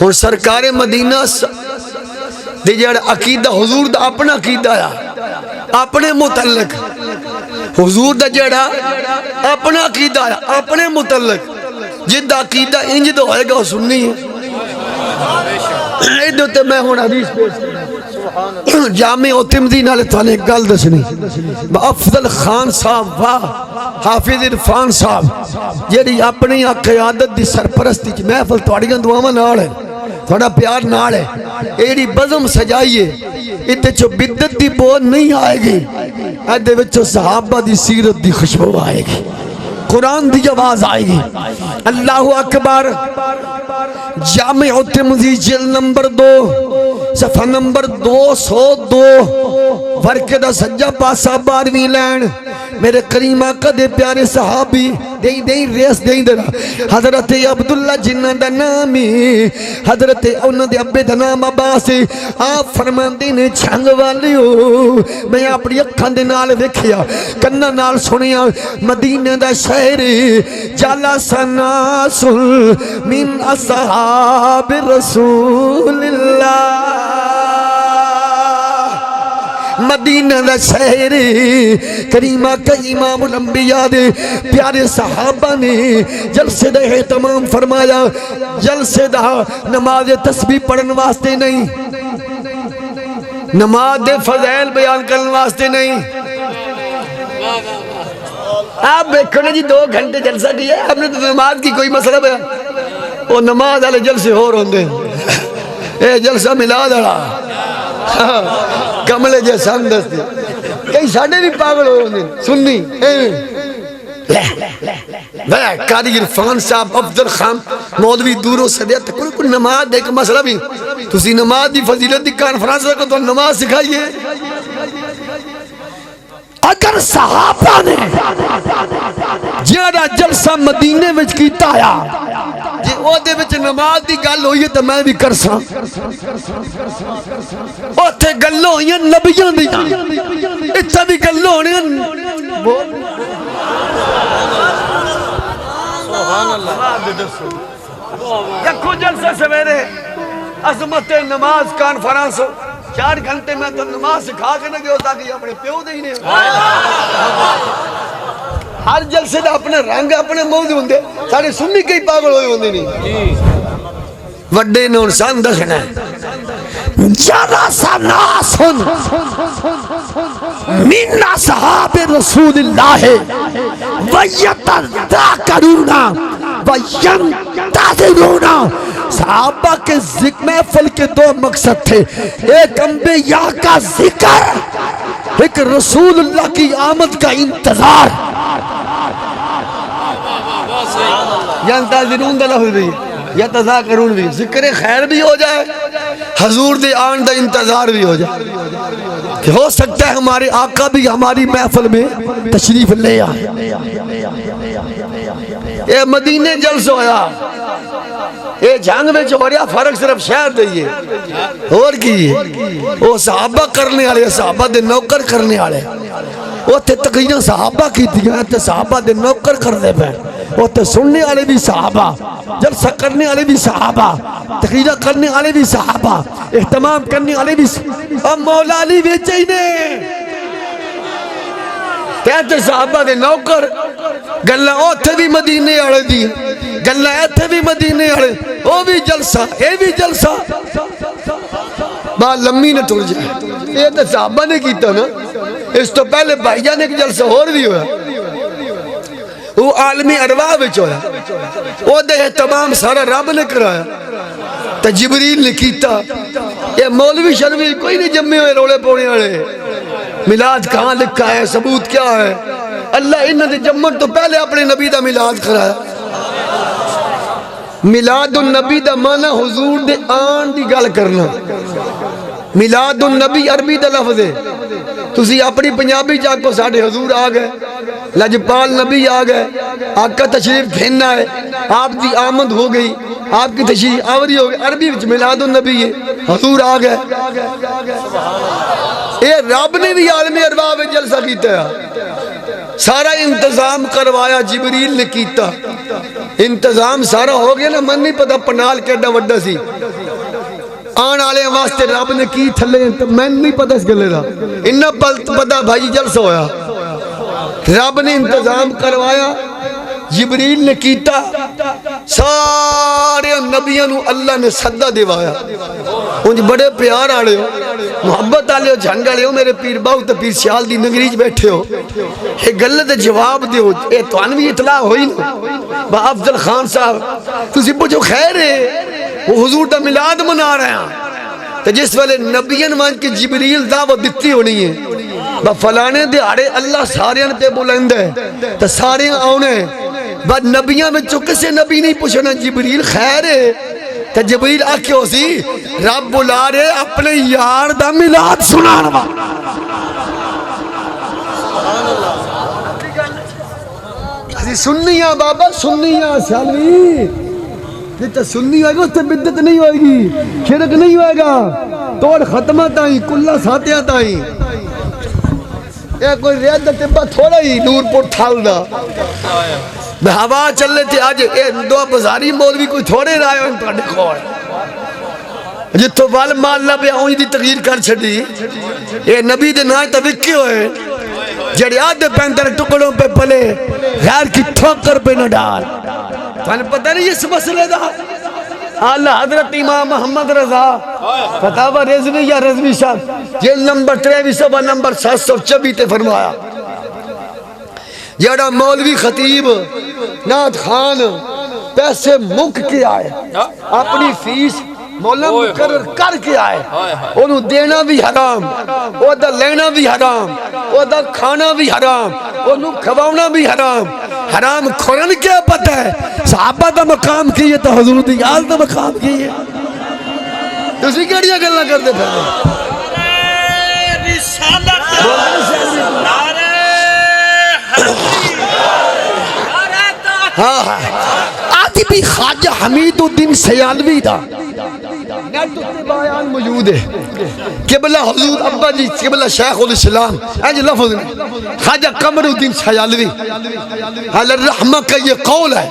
[SPEAKER 1] اور سرکار مدینہ دی جڑا عقیدہ حضور دا اپنا عقیدہ ہے اپنے متعلق حضور دا جڑا اپنا عقیدہ ہے اپنے متعلق جد عقیدہ انج تو ہوئے گا وہ سننی ہے ایدو تے میں ہوں حدیث پیش جامع ترمذی نالے تھانے گل دسنی افضل خان صاحب واہ حافظ عرفان صاحب جیڑی اپنی قیادت دی سرپرستی چ محفل تواڈیاں دعاواں نال ہے تھوڑا پیار نال ہے ایڑی بزم سجائیے اتنے چو بدت دی بو نہیں آئے گی ایدے وچو صحابہ دی سیرت دی خوشبو آئے گی قرآن دی آواز آئے گی اللہ اکبر جامع ترمذی جلد نمبر 2 صفحہ نمبر 202 ورکہ دا سجا پاسا 12ویں لین میرے کریم آقا دے پیارے صحابی دیں ریس دیں دینا حضرت عبداللہ جنہ دا نامی حضرت انہ دے ابے دا نام عباس آپ فرماندے نے چھنگ والی ہو میں اپنی اکھاں دے نال ویکھیا کنہ نال سنیا مدینہ دا شہر جالا سناس من اصحاب رسول اللہ مدینہ دا شہر کریمہ کا امام الانبیاء دے پیارے صحابہ نے جلسے دا اہتمام فرمایا جلسے دا نماز تسبیح پڑھن واسطے نہیں نماز دے فضائل بیان کرن واسطے نہیں آپ دیکھو نا جی 2 گھنٹے جلسہ کیا ہے ہم نے تو نماز کی کوئی مسئلہ بیان وہ نماز والے جلسے ہو رہے ہیں اے جلسہ ملاد رہا کملے جیسا اندس دے کئی ساڑھے بھی پاگل ہو رہے ہیں سننی قاری عرفان صاحب افضل خان مولوی دوروں سے دیا کوئی نماز دے کہ مسئلہ بھی تسی نماز دی فضیلت دی کانفرانس رکھو تو نماز سکھائیے اگر صحابہ نے جیڑا جلسہ مدینے وچ کیتا آیا جی او دے وچ نماز دی گل ہوئی ہے تو میں بھی کر ساں اوتھے گلوں ہوئی ہیں نبیوں دی اتھا بھی گلوں ہوئی ہیں سبحان اللہ یکو جلسہ سویرے عظمت نماز کانفرانس 4 گھنٹے میں تو نماز سکھا کے نہ گئے ہوتا کہ اپنے پیو دے ہی نہیں ہر جلسے دا اپنے رنگ اپنے موضوع ہوں دے سارے سنی کئی پاگل ہوئے ہوں دے نہیں وڈے نے انسان دکھنا ہے جرا سا ناسن من اصحاب رسول اللہ ویتذاکرون وینتظرون صحابہ کے محفل کے 2 مقصد تھے ایک انبیاء کا ذکر ایک رسول اللہ کی آمد کا انتظار ینتظرون دلہ ہوئی بھی یا تذاکرون بھی ذکر خیر بھی ہو جائے حضور دے آن دا انتظار بھی ہو جائے کہ ہو سکتا ہے ہمارے آقا بھی ہماری محفل میں تشریف لے آئے اے مدینے جلس ہویا اے جھانگ میں جو ہو رہا فرق صرف شہر دئیے اور کی وہ صحابہ کرنے آلے صحابہ دے نوکر کرنے آلے وہ تے تقریباً صحابہ کی دیا تے صحابہ دے نوکر کر دے پہ وہ تے سننے آلے بھی صحابہ جلسہ کرنے آلے بھی صحابہ تقریباً کرنے آلے بھی صحابہ اہتمام کرنے آلے بھی اب مولا علی بیچے ہی نے کہتے صحابہ دے نوکر گلہ اوتھے بھی مدینے آڑے دی گلہ ایتھے بھی مدینے آڑے وہ بھی جلسہ اے بھی جلسہ بات لمبی نہ ٹر جائے یہ تو صحابہ نے کیتا نا اس تو پہلے بھائی جانے کی جلسہ اور بھی ہوا وہ عالمی ارواح بچ ہویا وہ دے تمام سارا رب نے کرایا تو جبریل نے کیتا یہ مولوی شروی کوئی نہیں جمعے ہوئے روڑے پوڑے والے میلاد کہاں لکھا ہے ثبوت کیا ہے اللہ انہوں نے جمعن تو پہلے اپنے نبی دا میلاد کرایا میلاد النبی دا معنی حضور دے آن دی گل کرنا. میلاد النبی عربی دا لفظ ہے. تسی اپنی پنجابی چاکو ساڑھے حضور آ گئے, لجپال نبی آ گئے, آقا تشریف پھیننا ہے, آپ دی آمد ہو گئی, آپ کی تشریف آوری ہو گئی. عربی وچ میلاد النبی ہے, حضور آ گئے. اے رب نے بھی عالم ارواح میں جلسہ کیتا ہے, سارا انتظام کروایا جبریل نے کیتا. انتظام سارا ہو گیا نا, من نہیں پتا پنال کیڈا وڈا سی, آن آلے واسطے رب نے کی تھلے, میں نہیں پتا اس گلے دا, انہا پتا بھائی جلسہ ہویا. رب نے انتظام کروایا, جبریل نے کیتا, سارے نبیوں اللہ نے صدہ دیوایا. انج بڑے پیار آڑے ہو, محبت آلے ہو, جھنگ آلے ہو, میرے پیر باؤ تے پیر سیال دی نگریج بیٹھے ہو, یہ گلے تے جواب دے ہو. اے توانوی اطلاع ہوئی نا با افضل خان صاحب, تسی پوچھو خیر ہے, وہ حضور دا میلاد منا رہے ہیں. تو جس والے نبیان مان کی جبریل دعوت دیتی ہونی ہے, با فلانے دیارے اللہ ساریاں پہ بلند ہے, تو ساریاں آنے بعد نبیاں میں چکے سے نبی نہیں پوچھنا جبریل خیر ہے. تو جبریل آکے ہو سی رب بلا رہے اپنے یار دا میلاد سنانوا. سننیاں بابا, سننیاں سیالوی, جتا سننی ہوئے گا اس سے بدت نہیں ہوئے گی, شرک نہیں ہوئے گا, توڑ ختمہ تائیں, کلہ ساتھیاں تائیں. یہ کوئی ریاد دا تبا تھوڑا ہی نور پور تھال دا ہوا چل لے تھے. آج دو بزاری مولوی کوئی تھوڑے رائے ہوئے پڑھنے کھوڑ جتو وال مال لبے آؤں دی تغییر کر چھڑی. یہ نبی دے نائے توقع ہوئے, جڑی آدھے پینتر ٹکڑوں پہ پلے, غیر کی ٹھوکر پہ نہ ڈال. پہلے پتہ نہیں اس مسئلے دا اعلیٰ حضرت امام محمد رضا فتاوہ رضوی یا رضوی صاحب جیل نمبر 23 نمبر 724 تے فرمایا, جڑا مولوی خطیب نعت خان پیسے مک کے آئے, اپنی فیس مولا مقرر کر کے آئے, انہوں دینا بھی حرام, وہ دا لینا بھی حرام, وہ دا کھانا بھی حرام, انہوں کھواؤنا بھی حرام. حرام کھورن کیا پتہ ہے, صحابہ دا مقام کیے تو حضور دی آل دا مقام کیے. تسی کیڑیاں گلنا کرتے پھر آتی بھی خواجہ حمید الدین سیالوی دا نیٹ بیان موجود ہے. قبلہ حضور ابا جی قبلہ شیخ الاسلام ایج لفظ خواجہ قمر الدین سیالوی حال الرحمہ کا یہ قول ہے.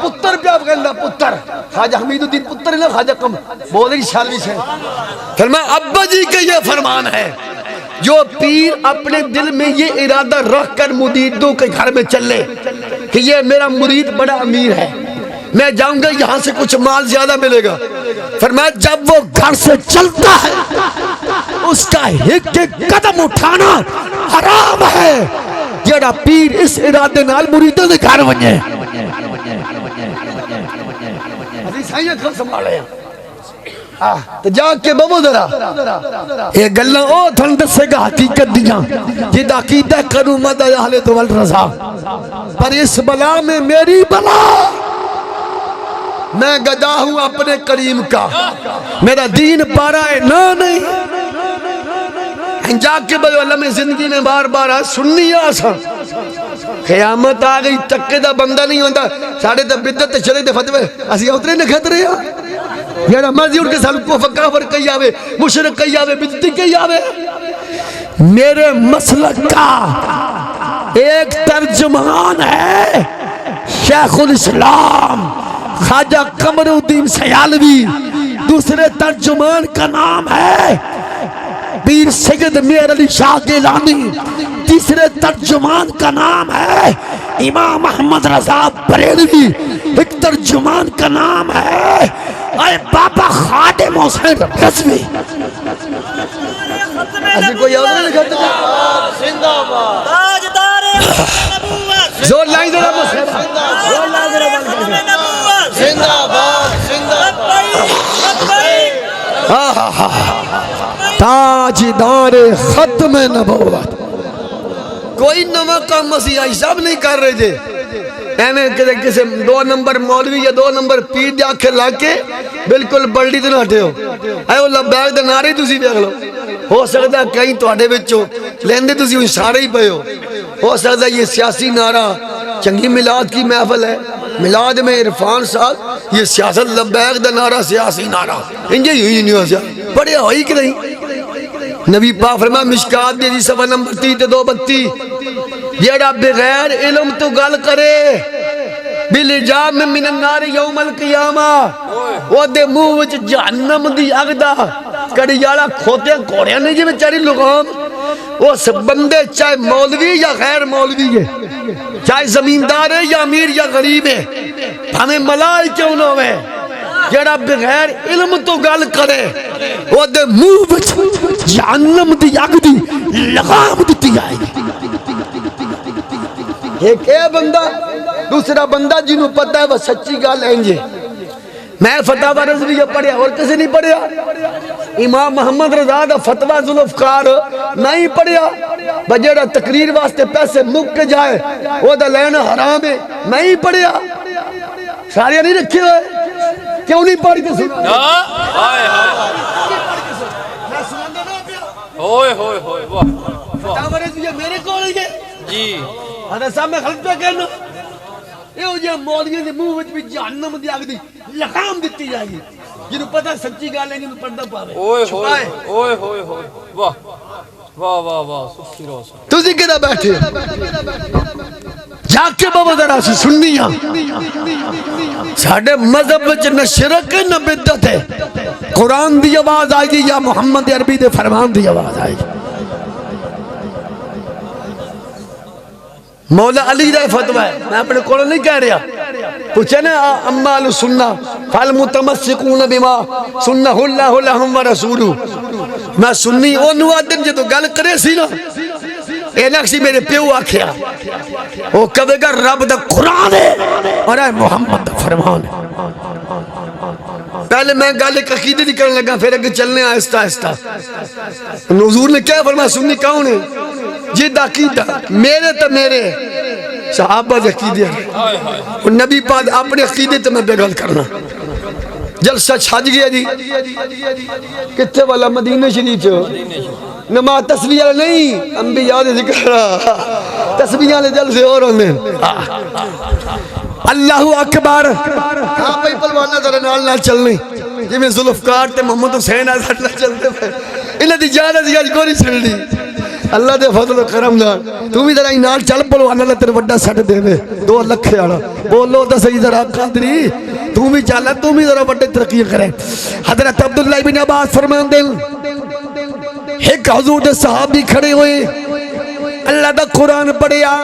[SPEAKER 1] پتر پہ آپ کہنا پتر خواجہ حمید الدین پتر ہے نا, خواجہ قمر بولے سیالوی سے فرمایا ابا جی کا یہ فرمان ہے, جو پیر اپنے دل میں یہ ارادہ رکھ کر مریدوں کے گھر میں چلے کہ یہ میرا مرید بڑا امیر ہے, میں جاؤں گا یہاں سے کچھ مال زیادہ ملے گا. فرمایا جب وہ گھر سے چلتا ہے اس کا ایک ایک قدم اٹھانا حرام ہے. جڑا پیر اس ارادے نال مریدوں کے گھر ونجے حدیث آئیے کھل سنبھالے تو جا کے بابو ذرا یہ گلنا او تھن دسے گا حقیقت دیاں جد عقیدہ کروں مدہ اہل تو والرضا. پر اس بلا میں میری بلا, میں گدا ہوں اپنے کریم کا, میرا دین پارا ہے نا نہیں. جا کے بھائی اللہ میں زندگی میں بار بار سننی آسا قیامت آگئی چکے دا بندہ نہیں ہوتا. ساڑھے دا بدت چلے دے فتوے اسی اترے نکھت رہے ہیں, یعنی مرضی ان کے ساتھ کو فکافر کئی آوے, مشرق کئی آوے, بدتی کئی آوے. میرے مسلک کا ایک ترجمان ہے شیخ الاسلام خواجہ قمر الدین سیالوی, دوسرے ترجمان کا نام ہے پیر سید میر علی شاہ گیلانی, تیسرے ترجمان کا نام ہے امام محمد رضا بریلوی, ایک ترجمان کا نام ہے اے بابا خادم حسین رضوی. ایسے کوئی یاد نہیں کرتا زندہ باد تاجدار نبوت, زور لائیں ذرا مسلم, زور لائیں ذرا مسلم, زندہ باد زندہ باد تاجدار ختم نبوت. کوئی نمہ کا مسیح سب نہیں کر رہے تھے, ایویں کسی 2 نمبر مولوی یا 2 نمبر پیر دی آنکھیں لا کے بالکل بلڈی تو نہ ہٹے ہو اے وہ لبیک دے نعرے تسی دیکھ لو ہو سکتا ہے کہیں تواڈے وچوں لیندے تسی اشارے ہی پئے ہو سکتا ہے یہ سیاسی نعرہ چنگی میلاد کی محفل ہے میلاد میں عرفان صاحب یہ سیاست لبیک دا نعرہ سیاسی نعرہ انجے ہی نہیں ہو سکتا پڑھیا ہوئی کہ نہیں نبی پاک فرمایا مشکات دی صفحہ نمبر 32 جیڑا بغیر علم تو گل کرے بالجام من النار یوم القیامہ وہ دے منہ وچ جہنم دی اگ دا کڑیالا کھوتے کوڑیاں نہیں جی بیچاری لگام وہ سب بندے چاہے مولوی یا غیر مولوی ہے چاہے زمیندار ہے یا امیر یا غریب ہے ہمیں ملائی کیوں نہ ہوئے جڑا بغیر علم تو گل کرے وہ دے منہ وچ جہنم دی اگ دی لگام دیتی آئے گی ایک ہے بندہ دوسرا بندہ جنہوں پتہ ہے وہ سچی گال اینجے میں فتح رضویہ پڑھیا اور کسی نہیں پڑھیا امام محمد رضا دا فتوہ ذوالفقار نہیں پڑھیا بجیڑا تقریر واسطے پیسے مک کے جائے وہ دا لینا حرام ہے نہیں پڑھیا ساریاں نہیں رکھے ہوئے کیوں نہیں پڑھ کے سنا
[SPEAKER 2] ہوئے ہوئے ہوئے
[SPEAKER 1] فتح رضویہ میرے کو رہی ہے
[SPEAKER 2] جی
[SPEAKER 1] حضرت صاحب میں خلط پہ کہنا یہ جو مولیے دے منہ وچ بھی جہنم دی آگ دی لقام دیتی جائے گی جنہوں پتہ سچی گال ہے جنہوں پردہ پاوے
[SPEAKER 2] اوئے ہوئے اوئے ہوئے ہوئے واہ واہ واہ واہ سبحان اللہ
[SPEAKER 1] تُسی کدھا بیٹھے جا کے بابا ذرا سی سننیاں ساڑھے مذہب وچ نہ شرک ہے نہ بدعت ہے قرآن دی آواز آئی گی یا محمد عربی دے فرمان دی آواز آئی گی مولا علی دا فتوہ ہے میں اپنے قرآن نہیں کہہ رہا پوچھے نا امال سنہ فالمتمسکون بما سنہ اللہ لہم و رسولو میں سنی او نوادن جے تو گل کرے سی نا اے نقشی میرے پیو آکھیا وہ کبھے گا رب دا قرآن ہے اور اے محمد دا فرمان ہے پہلے میں گالے عقیدے دی کرنے لگا پھر اگر چلنے آہستہ آہستہ حضور نے کیا فرمایا سنی کون ہے جد عقیدہ میرے تو میرے صحابہ دے عقیدے اور نبی پاک اپنے عقیدے تو میں بے گل کرنا جلسہ چھاج گیا جی کتے والا مدینہ شریف چھو نماز تسبیح نہیں انبیاء دے ذکر تسبیح لے جلسے اور ہونے اللہ اکبر ہاں بھائی پلوانا ذرا نال نال چلنے جی میں ذوالفقار تے محمد حسین آزاد نہ چلتے پہ انہاں دی جانہ دی آج گوری چھڑ لی اللہ دے فضل و کرم نال تو بھی ذرا نال چل پلو اللہ تیرے وڈا سٹ دے وے 2 لکھ والا بولو تے صحیح ذرا قادری تو بھی چل تو بھی ذرا وڈے ترقی کرے حضرت عبداللہ بن عباس فرمان دے ایک حضور دے صحابی کھڑے ہوئے اللہ دا قرآن پڑھیا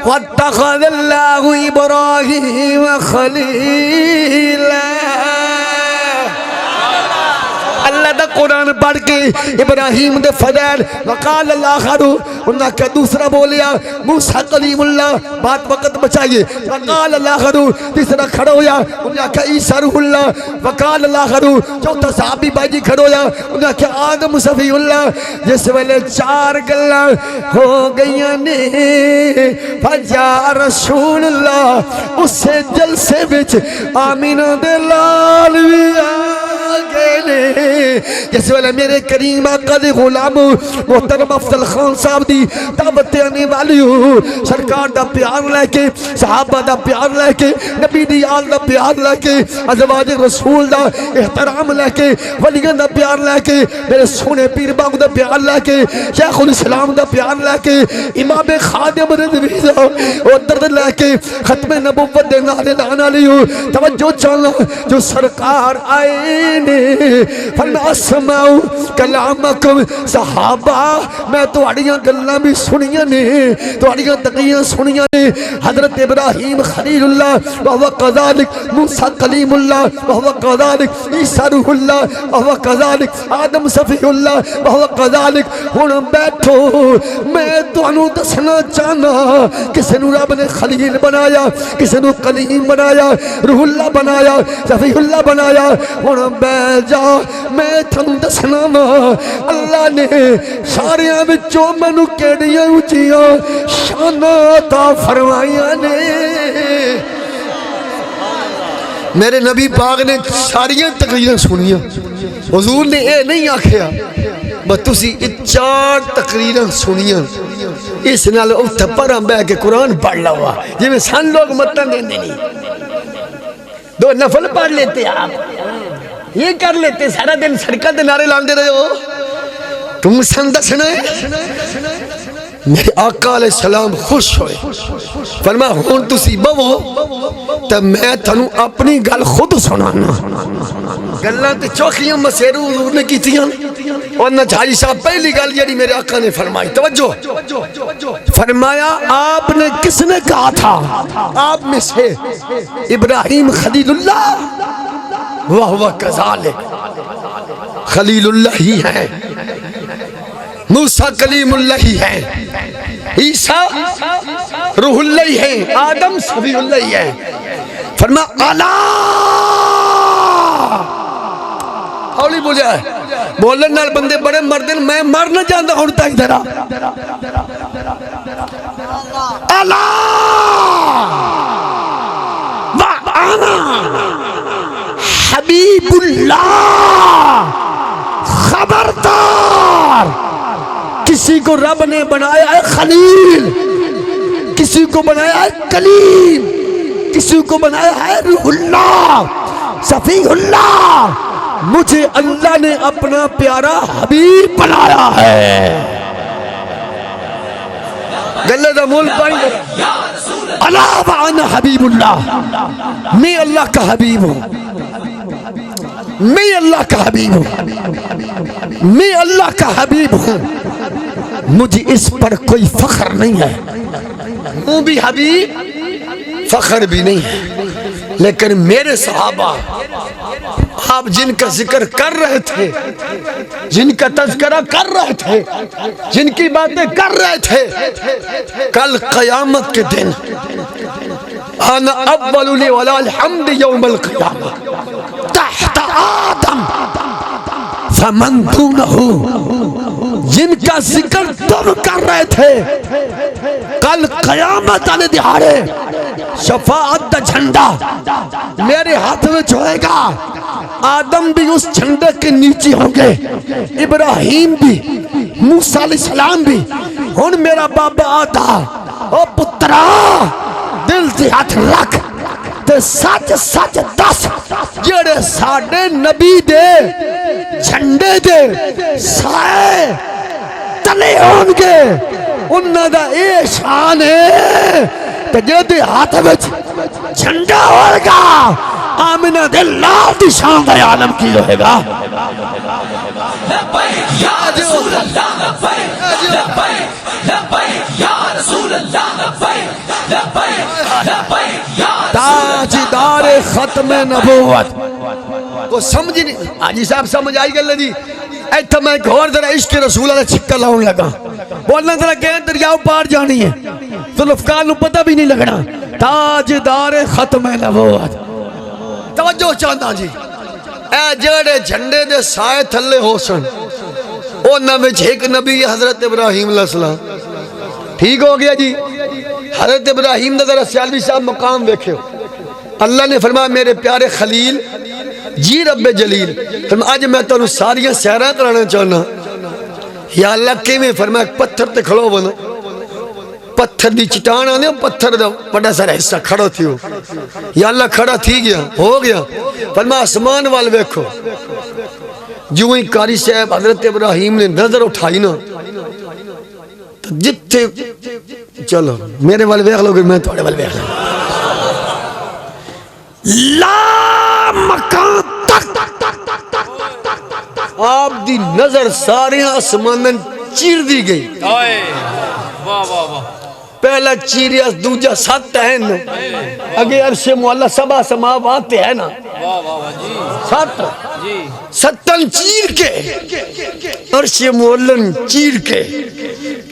[SPEAKER 1] وَاتَّخَذَ اللَّهُ إِبْرَاهِيمَ خَلِيلًا اللہ دا قرآن پڑھ کے ابراہیم دے فضائل وقال اللہ خارو انہاں کا دوسرا بولیا موسیٰ کلیم اللہ بات وقت بچائیے وقال اللہ خارو تیسرا کھڑا ہویا انہاں کا عیسیٰ روح اللہ وقال اللہ خارو چوتھا صحابی بھائی جی کھڑا ہویا انہاں کا آدم صفی اللہ جس ویلے 4 گلہ ہو گئیاں نے فجا رسول اللہ اس سے جلسے بچ آمینہ دے لال بھی آگے جس ویلے میرے کریم آقا دے غلام محترم افضل خان صاحب دی دعوت آنے والی ہو سرکار دا پیار لے کے صحابہ دا پیار لے کے نبی دی آل دا پیار لے کے ازواج رسول دا احترام لے کے ولیان دا پیار لے کے میرے سونے پیر باغ دا پیار لے کے شیخ الاسلام دا پیار لے کے امام خادم رضوی دا اور درد لے کے ختم نبوت دے نالے لانا لیو توجہ چانا جو سرکار آئے نے فرما اسماؤ کلامکم صحابہ میں تو اڑیاں گلہ بھی سنیاں نے تو اڑیاں تقیاں سنیاں نے حضرت ابراہیم خلیل اللہ وہو قذالک موسیٰ کلیم اللہ وہو قذالک عیسیٰ روح اللہ وہو قذالک آدم صفی اللہ وہو قذالک ہن بیٹھو میں تو انہوں دسنا چاہنا کسے نو رب نے خلیل بنایا کسے نو کلیم بنایا روح اللہ بنایا صفی اللہ بنایا ہن بیٹھ جا میں تھن دسنا وا اللہ نے ساریاں وچوں مینوں کیڑیاں اونچیاں شاناں عطا فرمائیاں نے میرے نبی پاک نے ساریاں تقریراں سنیاں حضور نے اے نہیں آکھیا بس تسی 4 تقریراں سنیاں اس نال اوتھے پراں بیٹھ کے قرآن پڑھ لوا جی میں سن لوگ متن دیندے نہیں 2 نفل پڑھ لیتے آپ یہ کر لیتے سارا دن سڑکاں تے نعرے لاندے رہے ہو تم سن دسنا ہے میرے آقا علیہ السلام خوش ہوئے فرمایا ہون تسی بوو تب میں تھنو اپنی گل خود سنانا گلاں تے چوکیاں مسیرو حضور نے کیتیاں اور نہ حاجی صاحب پہلی گل جڑی میرے آقا نے فرمائی توجہ فرمایا آپ نے کس نے کہا تھا آپ میں سے ابراہیم خلیل اللہ وہو کذالک خلیل اللہ ہی ہے موسیٰ کلیم اللہ ہی ہے عیسیٰ روح اللہ ہی ہے آدم صفی اللہ ہی ہے فرمایا اللہ ہولی بولے بولن نال بندے بڑے مردن میں مر نہ جاندہ ہوں تاک درہ اللہ وَأَنَا حبیب اللہ خبردار کسی کو رب نے بنایا ہے خلیل کسی کو بنایا ہے کلیم کسی کو بنایا ہے روح اللہ صفی اللہ مجھے اللہ نے اپنا پیارا حبیب بنایا ہے گلے دا مول پائیں اللہ وعنا حبیب اللہ میں اللہ کا حبیب ہوں میں اللہ کا حبیب ہوں میں اللہ کا حبیب ہوں مجھے اس پر کوئی فخر نہیں ہے ہوں بھی حبیب فخر بھی نہیں ہے لیکن میرے صحابہ آپ جن کا ذکر کر رہے تھے جن کا تذکرہ کر رہے تھے جن کی باتیں کر رہے تھے کل قیامت کے دن انا اول ولا الحمد یوم القیامہ تحت آدم فمن دونہ جن کا ذکر تم کر رہے تھے کل قیامت والے دہاڑے شفاعت دا جھنڈا میرے ہاتھ میں ہوئے گا آدم بھی اس جھنڈے کے نیچے ہوں گے ابراہیم بھی موسیٰ علیہ السلام بھی ہن میرا بابا آتا او پترا دل سے ہاتھ رکھ تے سچ سچ دس جڑے ساڈے نبی دے جھنڈے دے سائے تلے ہون گے انہاں دا اے شان ہے تے جے ہاتھ وچ جھنڈا ہوگا آمنہ دے لال دی شان دا عالم کی ہوئے گا لبیک یا رسول اللہ لبیک لبیک لبیک یا رسول اللہ لبیک لبیک لبیک تاجدار ختم نبوت کو سمجھ نہیں آجی صاحب سمجھ آئی گل دی ایتھا میں ایک اور ذرا عشق رسول اللہ چھکا لاؤں لگا بولنا ذرا گئے دریاؤ پار جانی ہے تو لفقان نو پتہ بھی نہیں لگنا تاجدار ختم نبوت توجہ چاہتا جی اے جڑے جھنڈے دے سائے تھلے ہو سن او نوے ایک نبی حضرت ابراہیم علیہ السلام ٹھیک ہو گیا جی حضرت ابراہیم نے ذرا سیالوی صاحب مقام دیکھے اللہ نے فرمایا میرے پیارے خلیل جی رب جلیل فرمایا آج میں تو ساریاں سیرہ کرانا چاہنا یا اللہ کے میں فرمایا پتھر تے کھڑو بنا پتھر دی چٹان آنے پتھر دا بڑا سارا حصہ کھڑا تھی ہو یا اللہ کھڑا تھی گیا ہو گیا فرمایا آسمان وال ویکھو جو ہی قاری صاحب حضرت ابراہیم نے نظر اٹھائی نا جتے چلو میرے وال ویکھ لو گے میں توڑے وال ویکھ لو لا مکان تک آپ دی نظر سارے آسمانن چیر دی گئی
[SPEAKER 2] واہ واہ واہ
[SPEAKER 1] پہلا چیریا دوجہ ست ہے نا اگے عرش مولا سبا سماوات ہے نا ست ستن چیر کے عرش مولن چیر کے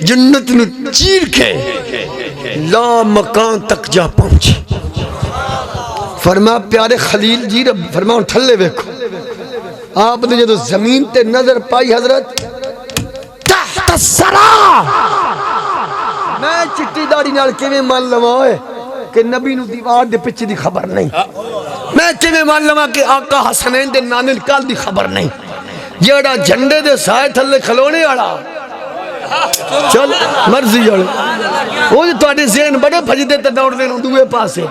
[SPEAKER 1] جنت نو چیر کے لا مکان تک جا پہنچی فرما پیارے خلیل جی رب فرما تھلے ویکھو آپ نے جدو زمین تے نظر پائی حضرت تحت الثرا میں چٹی داڑھی نال کیویں مان لواں ہوئے کہ نبی نو دیوار دے پیچھے دی خبر نہیں، میں کیویں مان لواں کہ آقا حسنین دے نانے کال دی خبر نہیں، جیڑا جھنڈے دے سائے تھلے کھلونے والا چل مرضی والے وہ جو تواڈے ذہن بڑے بھجدے تے دوڑدے نوں دوے پاسے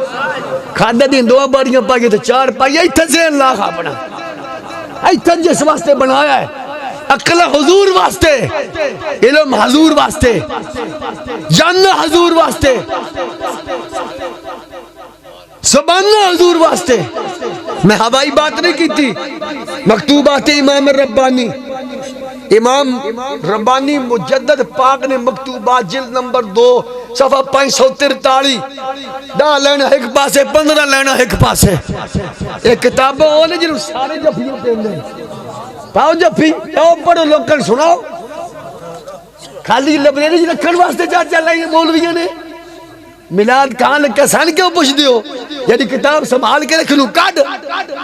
[SPEAKER 1] کھادے دی دو باریاں پائیے تے چار پائیے ایتھے ذہن لا اپنا ایتھے جس واسطے بنایا ہے عقل حضور واسطے، علم حضور واسطے، جاننا حضور واسطے، سبحانہ حضور واسطے۔ میں ہوائی بات نہیں کی تھی، مکتوبات امام ربانی، امام ربانی مجدد پاک نے مکتوبات جلد نمبر 2 صفحہ 543 دا لینا ایک پاسے 15 لینا ایک پاسے ایک کتاب ہونے جنہوں سارے جفیوں پہ اندھے پاؤ جفی او پڑھو لوگ کر سناؤ خالی لبریری جی رکھن واسطے چاچا لائیں مولویوں نے میلاد کہاں لکھا سان کیوں پوچھ دیو یعنی کتاب سنبھال کے رکھنو کاٹ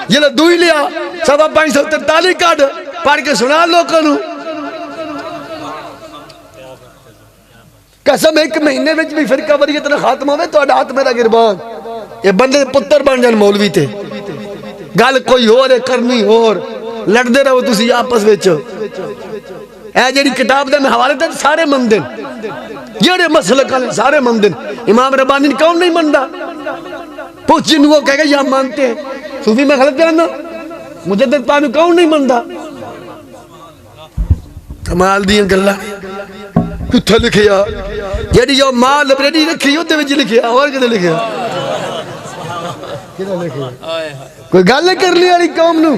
[SPEAKER 1] یہ لو دوئی لیا صفحہ 543 کاٹ پڑھ کے سنا لوگوں قسم ایک مہینے میں بھی فرقہ وریت نہ خاتم ہوئے تو ہاتھ میرا گربان یہ بندے پتر بن جان مولوی تھے گل کوئی اور ہے کرنی اور لڑ دے رہو تسی آپس ویچو اے جیڑی کتاب دے میں حوالے تھے سارے مندن جیڑے مسئلہ کالے سارے مندن امام ربانی نے کون نہیں مندہ پوچھ جن وہ کہہ گئے یا مانتے ہیں صوفی میں غلط جاننا مجدد پامی کون نہیں مندہ کمال دیا گلہ کتھا لکھیا جیڑی جو ماں لبریڈی رکھی ہوتے وچ لکھیا اور کدھے لکھیا کوئی گل کر لی والی قوم نو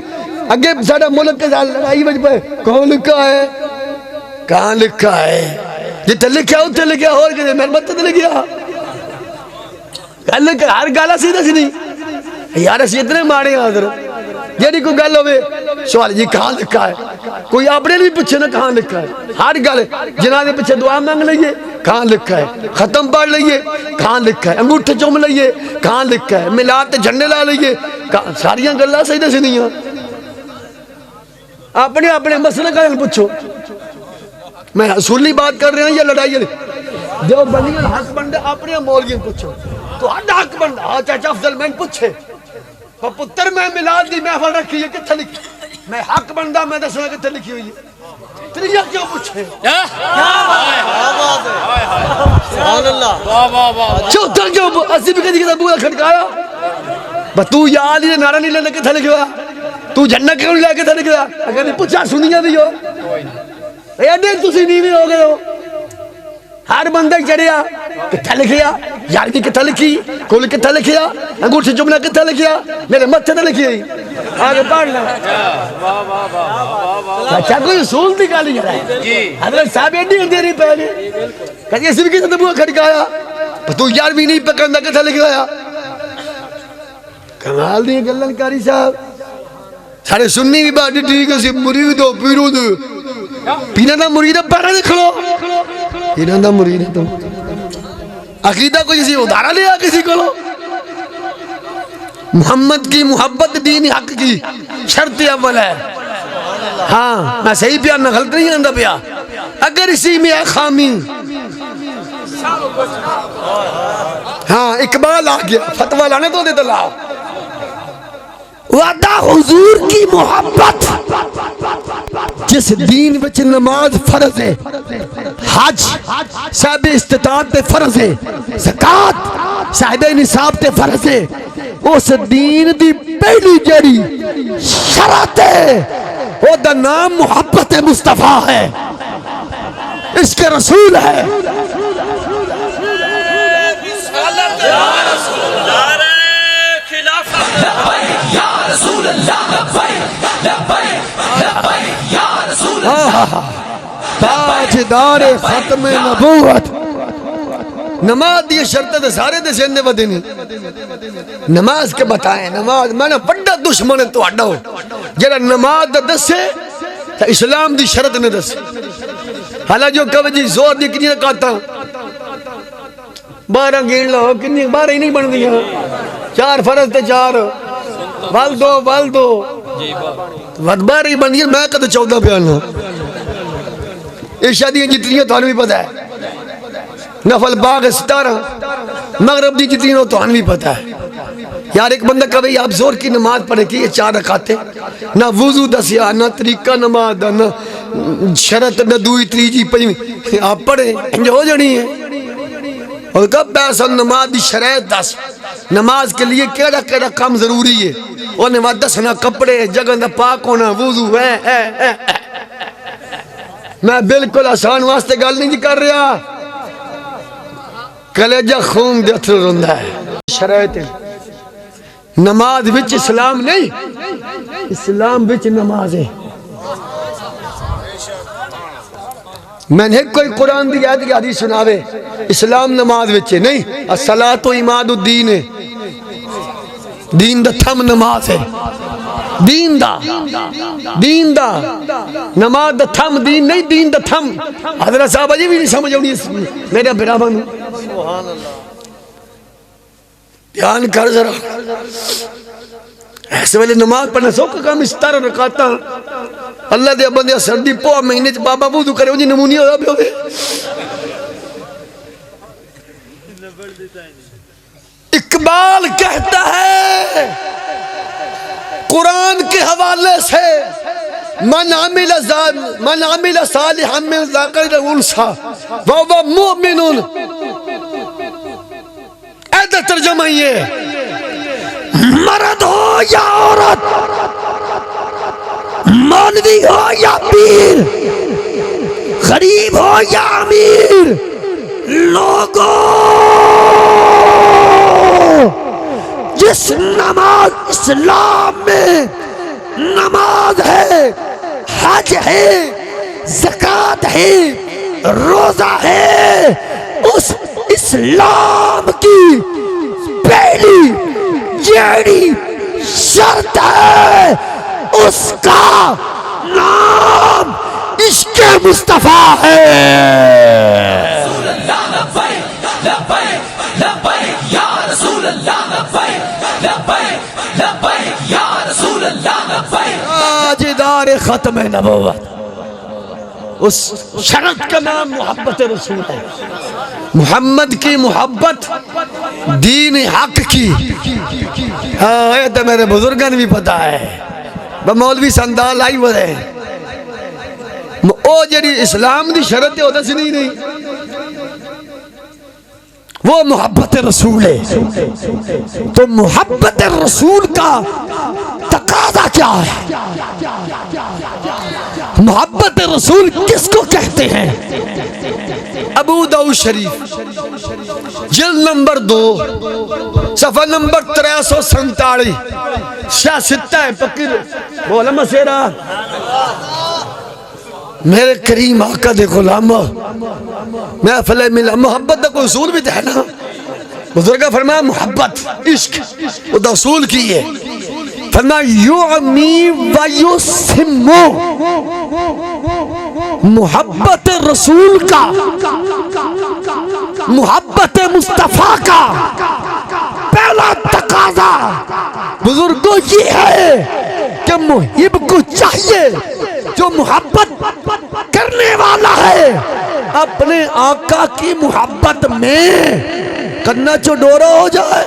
[SPEAKER 1] اگے ساڈا ملک کے سال لڑائی وچ پے کون لکھا ہے کہاں لکھا ہے جتھے لکھیا اوتھے لکھیا اور کدھے میرے مت تے لکھیا گل کر ہر گل اسی دس نہیں یار اسی اتنے ماڑے حاضر جیڑی کوئی گل ہوے سوال جی کہاں لکھا ہے کوئی اپنے بھی پوچھے نا کہاں لکھا ہے ہر گل جنہاں دے پیچھے دعا مانگ لئیے کہاں لکھا ہے ختم پڑھ لئیے کہاں لکھا ہے انگوٹھے چوم لئیے کہاں لکھا ہے میلاد تے جھنڈے لا لئیے ساریاں گلاں صحیح دس نہیں ہیں اپنے اپنے مسئلے کا حل پوچھو میں اصولی بات کر رہے ہیں یا لڑائی جو بنیاں حق بندے اپنے مولویوں پوچھو تو ہر حق بندہ ہاں چاچا افضل میں پوچھے پتر میں میلاد دی محفل رکھی ہے کتھا لکھی میں حق بندہ میں دسنا کتھا لکھی ہوئی ہے تریہ کیوں پوچھے سبحان اللہ چوتھا کیوں اسی بھی کدھی کتا بولا کھٹکایا بس تو یا علی نعرہ نہیں لینا کتھا لکھی ہوا تو جنہ کیوں لے کتھا لکھی ہوا اگر نہیں پوچھا سنیا بھی ہو ایڈے تسی نیوے ہو گئے ہو ہر بندہ چڑھیا کتھا لکھیا یارویں کتھا لکھی کل کتھا لکھیا انگوٹھ سے جملہ کتھا لکھیا میرے متھے تے لکھی ہوئی آگے پڑھ لیں اچھا کوئی اصول دی گالی جا رہا ہے حضرت صاحب ایڈی اندھیری پہلے کہتے اسی بھی کسی نے بوہا کھڑکایا تو یارویں نہیں پکڑنا کتھا لکھیا کمال دی گلن کاری صاحب سارے سننی بھی بات ٹھیک ہے مرید ہو پیرو دو پینا دا مرید پڑھا دکھلو پینا دا مرید ہے تم عقیدہ کو جیسی ادھارا لیا کسی کو لو محمد کی محبت دین حق کی شرط اول ہے ہاں میں صحیح پیار نہ غلط نہیں آندہ پیا اگر اسی میں ہے خامی ہاں اقبال آ گیا فتوہ لانے تو دیتا لاؤ وعدہ حضور کی محبت جس دین وچ نماز فرض ہے حج صاحب استطاعت تے فرض ہے زکاة صاحب نصاب تے فرض ہے اس دین دی پہلی جڑی شرط ہے وہ دا نام محبت مصطفیٰ ہے اس کے رسول ہے یا رسول اللہ یا رسول اللہ تاجدار ختم نبوت نماز دی شرط دے سارے دے سینے ودنی نماز کے بتائیں نماز میں نے بڑا دشمن ہے تو اڈا ہو جڑا نماز دا دسے تا اسلام دی شرط نے دسے حالا جو کہو جی زور دی کنی رکھاتا 12 گین لو کنی 12 ہی نہیں بن دیا 4 فرض تے 4 وال دو
[SPEAKER 2] جی بات
[SPEAKER 1] باری بن گئی میں کدے 14 بیان ہوں عشاء دی جتنی تو بھی پتہ ہے نفل باغ 17 مغرب دی جتنی تو بھی پتہ ہے یار ایک بندہ کبھی آپ زور کی نماز پڑھے کی یہ 4 رکعتیں نہ وضو دسیا نہ طریقہ نماز دا نہ شرط نہ دوئی تریجی پنجویں آپ پڑھے جو ہو جانی ہے اور کب پیسا نماز دی شرائط دس نماز کے لیے کیڑا کیڑا کام ضروری ہے اور نماز دسنا کپڑے جگہ دا پاک ہونا وضو ہے میں بالکل آسان واسطے گل نہیں کر رہا کلیجہ خون دے اتھر رندہ ہے شرائط نماز وچ اسلام نہیں اسلام وچ نماز ہے میں نے کوئی قرآن دی آیت کی حدیث سناوے اسلام نماز وچ نہیں الصلاۃ عماد الدین ہے دین دا تھم نماز ہے دین دا نماز دا تھم دین نہیں دین دا تھم حضرت صاحب اجی بھی نہیں سمجھ اونی میرے برابر سبحان اللہ دھیان کر ذرا ایسے ویلے نماز پڑھنا سو کا کام 17 رکعتاں اللہ دے بندے سردی پو مہینے چ بابا وضو کرے جی نمونی ہو بھی ہوئے اقبال کہتا ہے قرآن کے حوالے سے من عمل صالحا من ذکر او انثی وهو مؤمن ایدہ ترجمہ یہ مرد ہو یا عورت مولوی ہو یا پیر غریب ہو یا امیر لوگوں جس نماز اسلام میں نماز ہے حج ہے زکوٰۃ ہے روزہ ہے اس اسلام کی پہلی جیڑی شرط ہے اس کا نام عشق مصطفیٰ ہے تاجدار ختم نبوت اس شرط کا نام محبت رسول ہے محمد کی محبت دین حق کی یہ تو میرے بزرگوں نے بھی پتا ہے مولوی سندال آئی وہ ہے او جڑی اسلام دی شرط ہے وہ دس نہیں وہ محبت رسول ہے تو محبت رسول کا تقاضا کیا ہے محبت رسول کس کو کہتے ہیں ابو داؤد شریف جلد نمبر 2 صفحہ نمبر 347 شاہ ستہ ہے فقیر بولا مسیرہ میرے کریم آقا دے غلام میں فلے ملا محبت دا کوئی اصول بھی ہے نا بزرگہ فرمایا محبت عشق وہ دا اصول کی ہے فرمایا یعمی و یسمو محبت رسول کا محبت مصطفیٰ کا پہلا تقاضا بزرگوں یہ ہے کہ محب کو چاہیے جو محبت کرنے والا ہے اپنے آقا کی محبت میں کرنا چو ڈورا ہو جائے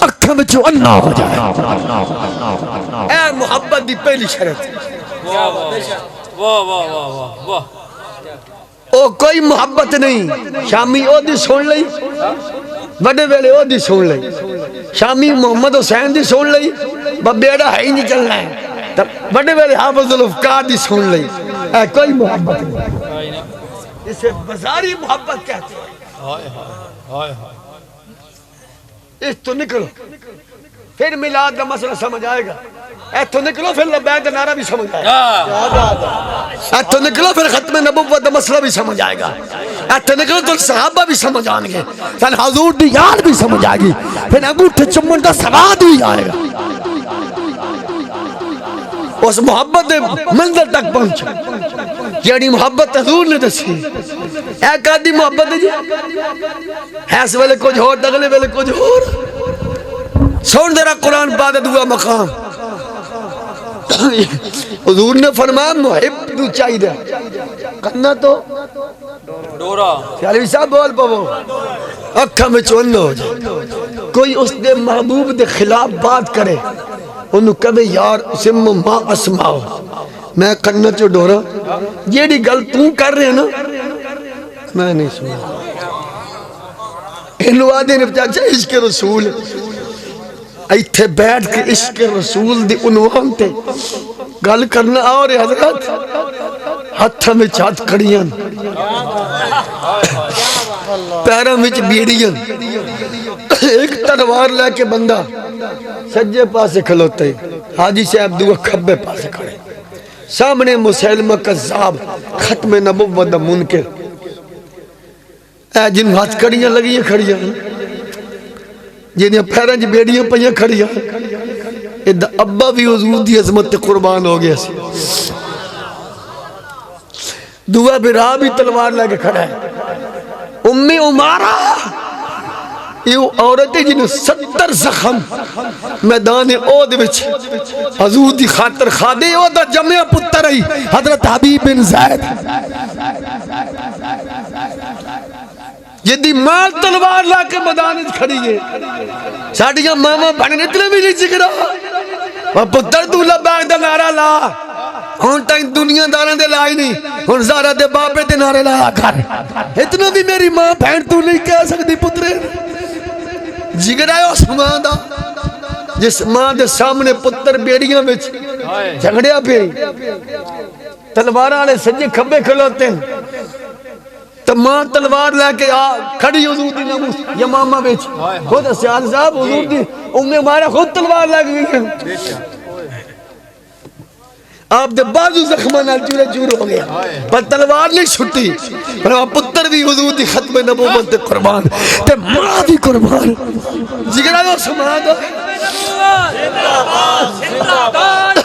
[SPEAKER 1] اکھیں میں چو انا ہو جائے اے محبت دی پہلی شرط
[SPEAKER 2] واہ واہ واہ واہ
[SPEAKER 1] او کوئی محبت نہیں شامی او دی سن لئی بڑے ویلے او دی سن لئی شامی محمد حسین دی سن لئی بیڑا ہے ہی نہیں چلنا ہے بڑے ویلے حافظ الافکار دی سن لئی اے کوئی محبت نہیں اسے بازاری محبت کہتے ہیں اس تو نکلو پھر میلاد کا مسئلہ سمجھ آئے گا اے تو نکلو پھر لبیک کا نعرہ بھی سمجھ آئے گا اے تو نکلو پھر ختم نبوت کا مسئلہ بھی سمجھ آئے گا اے تو نکلو تو صحابہ بھی سمجھ آئیں گے پھر حضور دی یاد بھی سمجھ آئے گی پھر انگوٹھے چمن کا سواد بھی آئے گا اس محبت منزل تک پہنچا یعنی محبت حضور نے دسی اے قادی محبت ہے جی ایس ویلے کچھ اور اگلے ویلے کچھ اور سن ذرا قرآن پاک دا دعا مقام حضور نے فرمایا محب تو چاہیے کرنا تو
[SPEAKER 2] ڈورا
[SPEAKER 1] علی صاحب بول پاو اکھا میں چون ہو جائے کوئی اس دے محبوب دے خلاف بات کرے انہوں کبھی یار سم ما اسماؤ میں کرنا چو ڈورا جیڑی گل تو کر رہے ہیں نا میں نہیں سنا انہوں آدھے نے بچا عشق رسول ایتھے بیٹھ کے عشق رسول دی عنوان تے گل کرنا اور حضرت ہتھا میں چات کھڑیاں پیروں میں بیڑیاں ایک تلوار لے کے بندہ سجے پاسے کھلوتے حاجی صاحب دو کھبے پاسے کھڑے سامنے مسلمہ کذاب ختم نبوت دا منکر اے جن ہاتھ کھڑیاں لگی ہیں کھڑیاں جنہیں پیروں میں بیڑیاں پہیاں کھڑیاں ابا بھی حضور دی عظمت تے قربان ہو گیا سی دعا برا بھی تلوار لے کے کھڑا ہے امی عمارہ یہ عورت ہے جنہیں 70 زخم میدان عہد وچ حضور دی خاطر خادے او دا جمعہ پتر رہی حضرت حبیب بن زید جدی مال تلوار لا کے میدان وچ کھڑی ہے ساڈیاں ماما بہن اتنے بھی نہیں سکھ رہا پتر تو لبیک دا نعرہ لا ہن تک دنیا داراں دے لائی نہیں ہن زارا دے باپے تے نعرے لا کر اتنا بھی میری ماں بہن تو نہیں کہہ سکتی پترے جگر آئے اس ماں دا جس ماں دے سامنے پتر بیڑیاں وچ جھگڑیا پہ تلواراں والے سجے کھبے کھلوتے ہیں تو ماں تلوار لے کے کھڑی حضور دی ناموس یمامہ وچ خود سیال صاحب حضور دی انہیں مارا خود تلوار لگ گئی آپ دے بازو زخمانہ چورے چور ہو گیا پر تلوار نہیں چھٹی پر پتر بھی حضور دی ختم نبوت تے قربان تے ماں بھی قربان جگر آئے سما دو
[SPEAKER 3] زندہ باد زندہ باد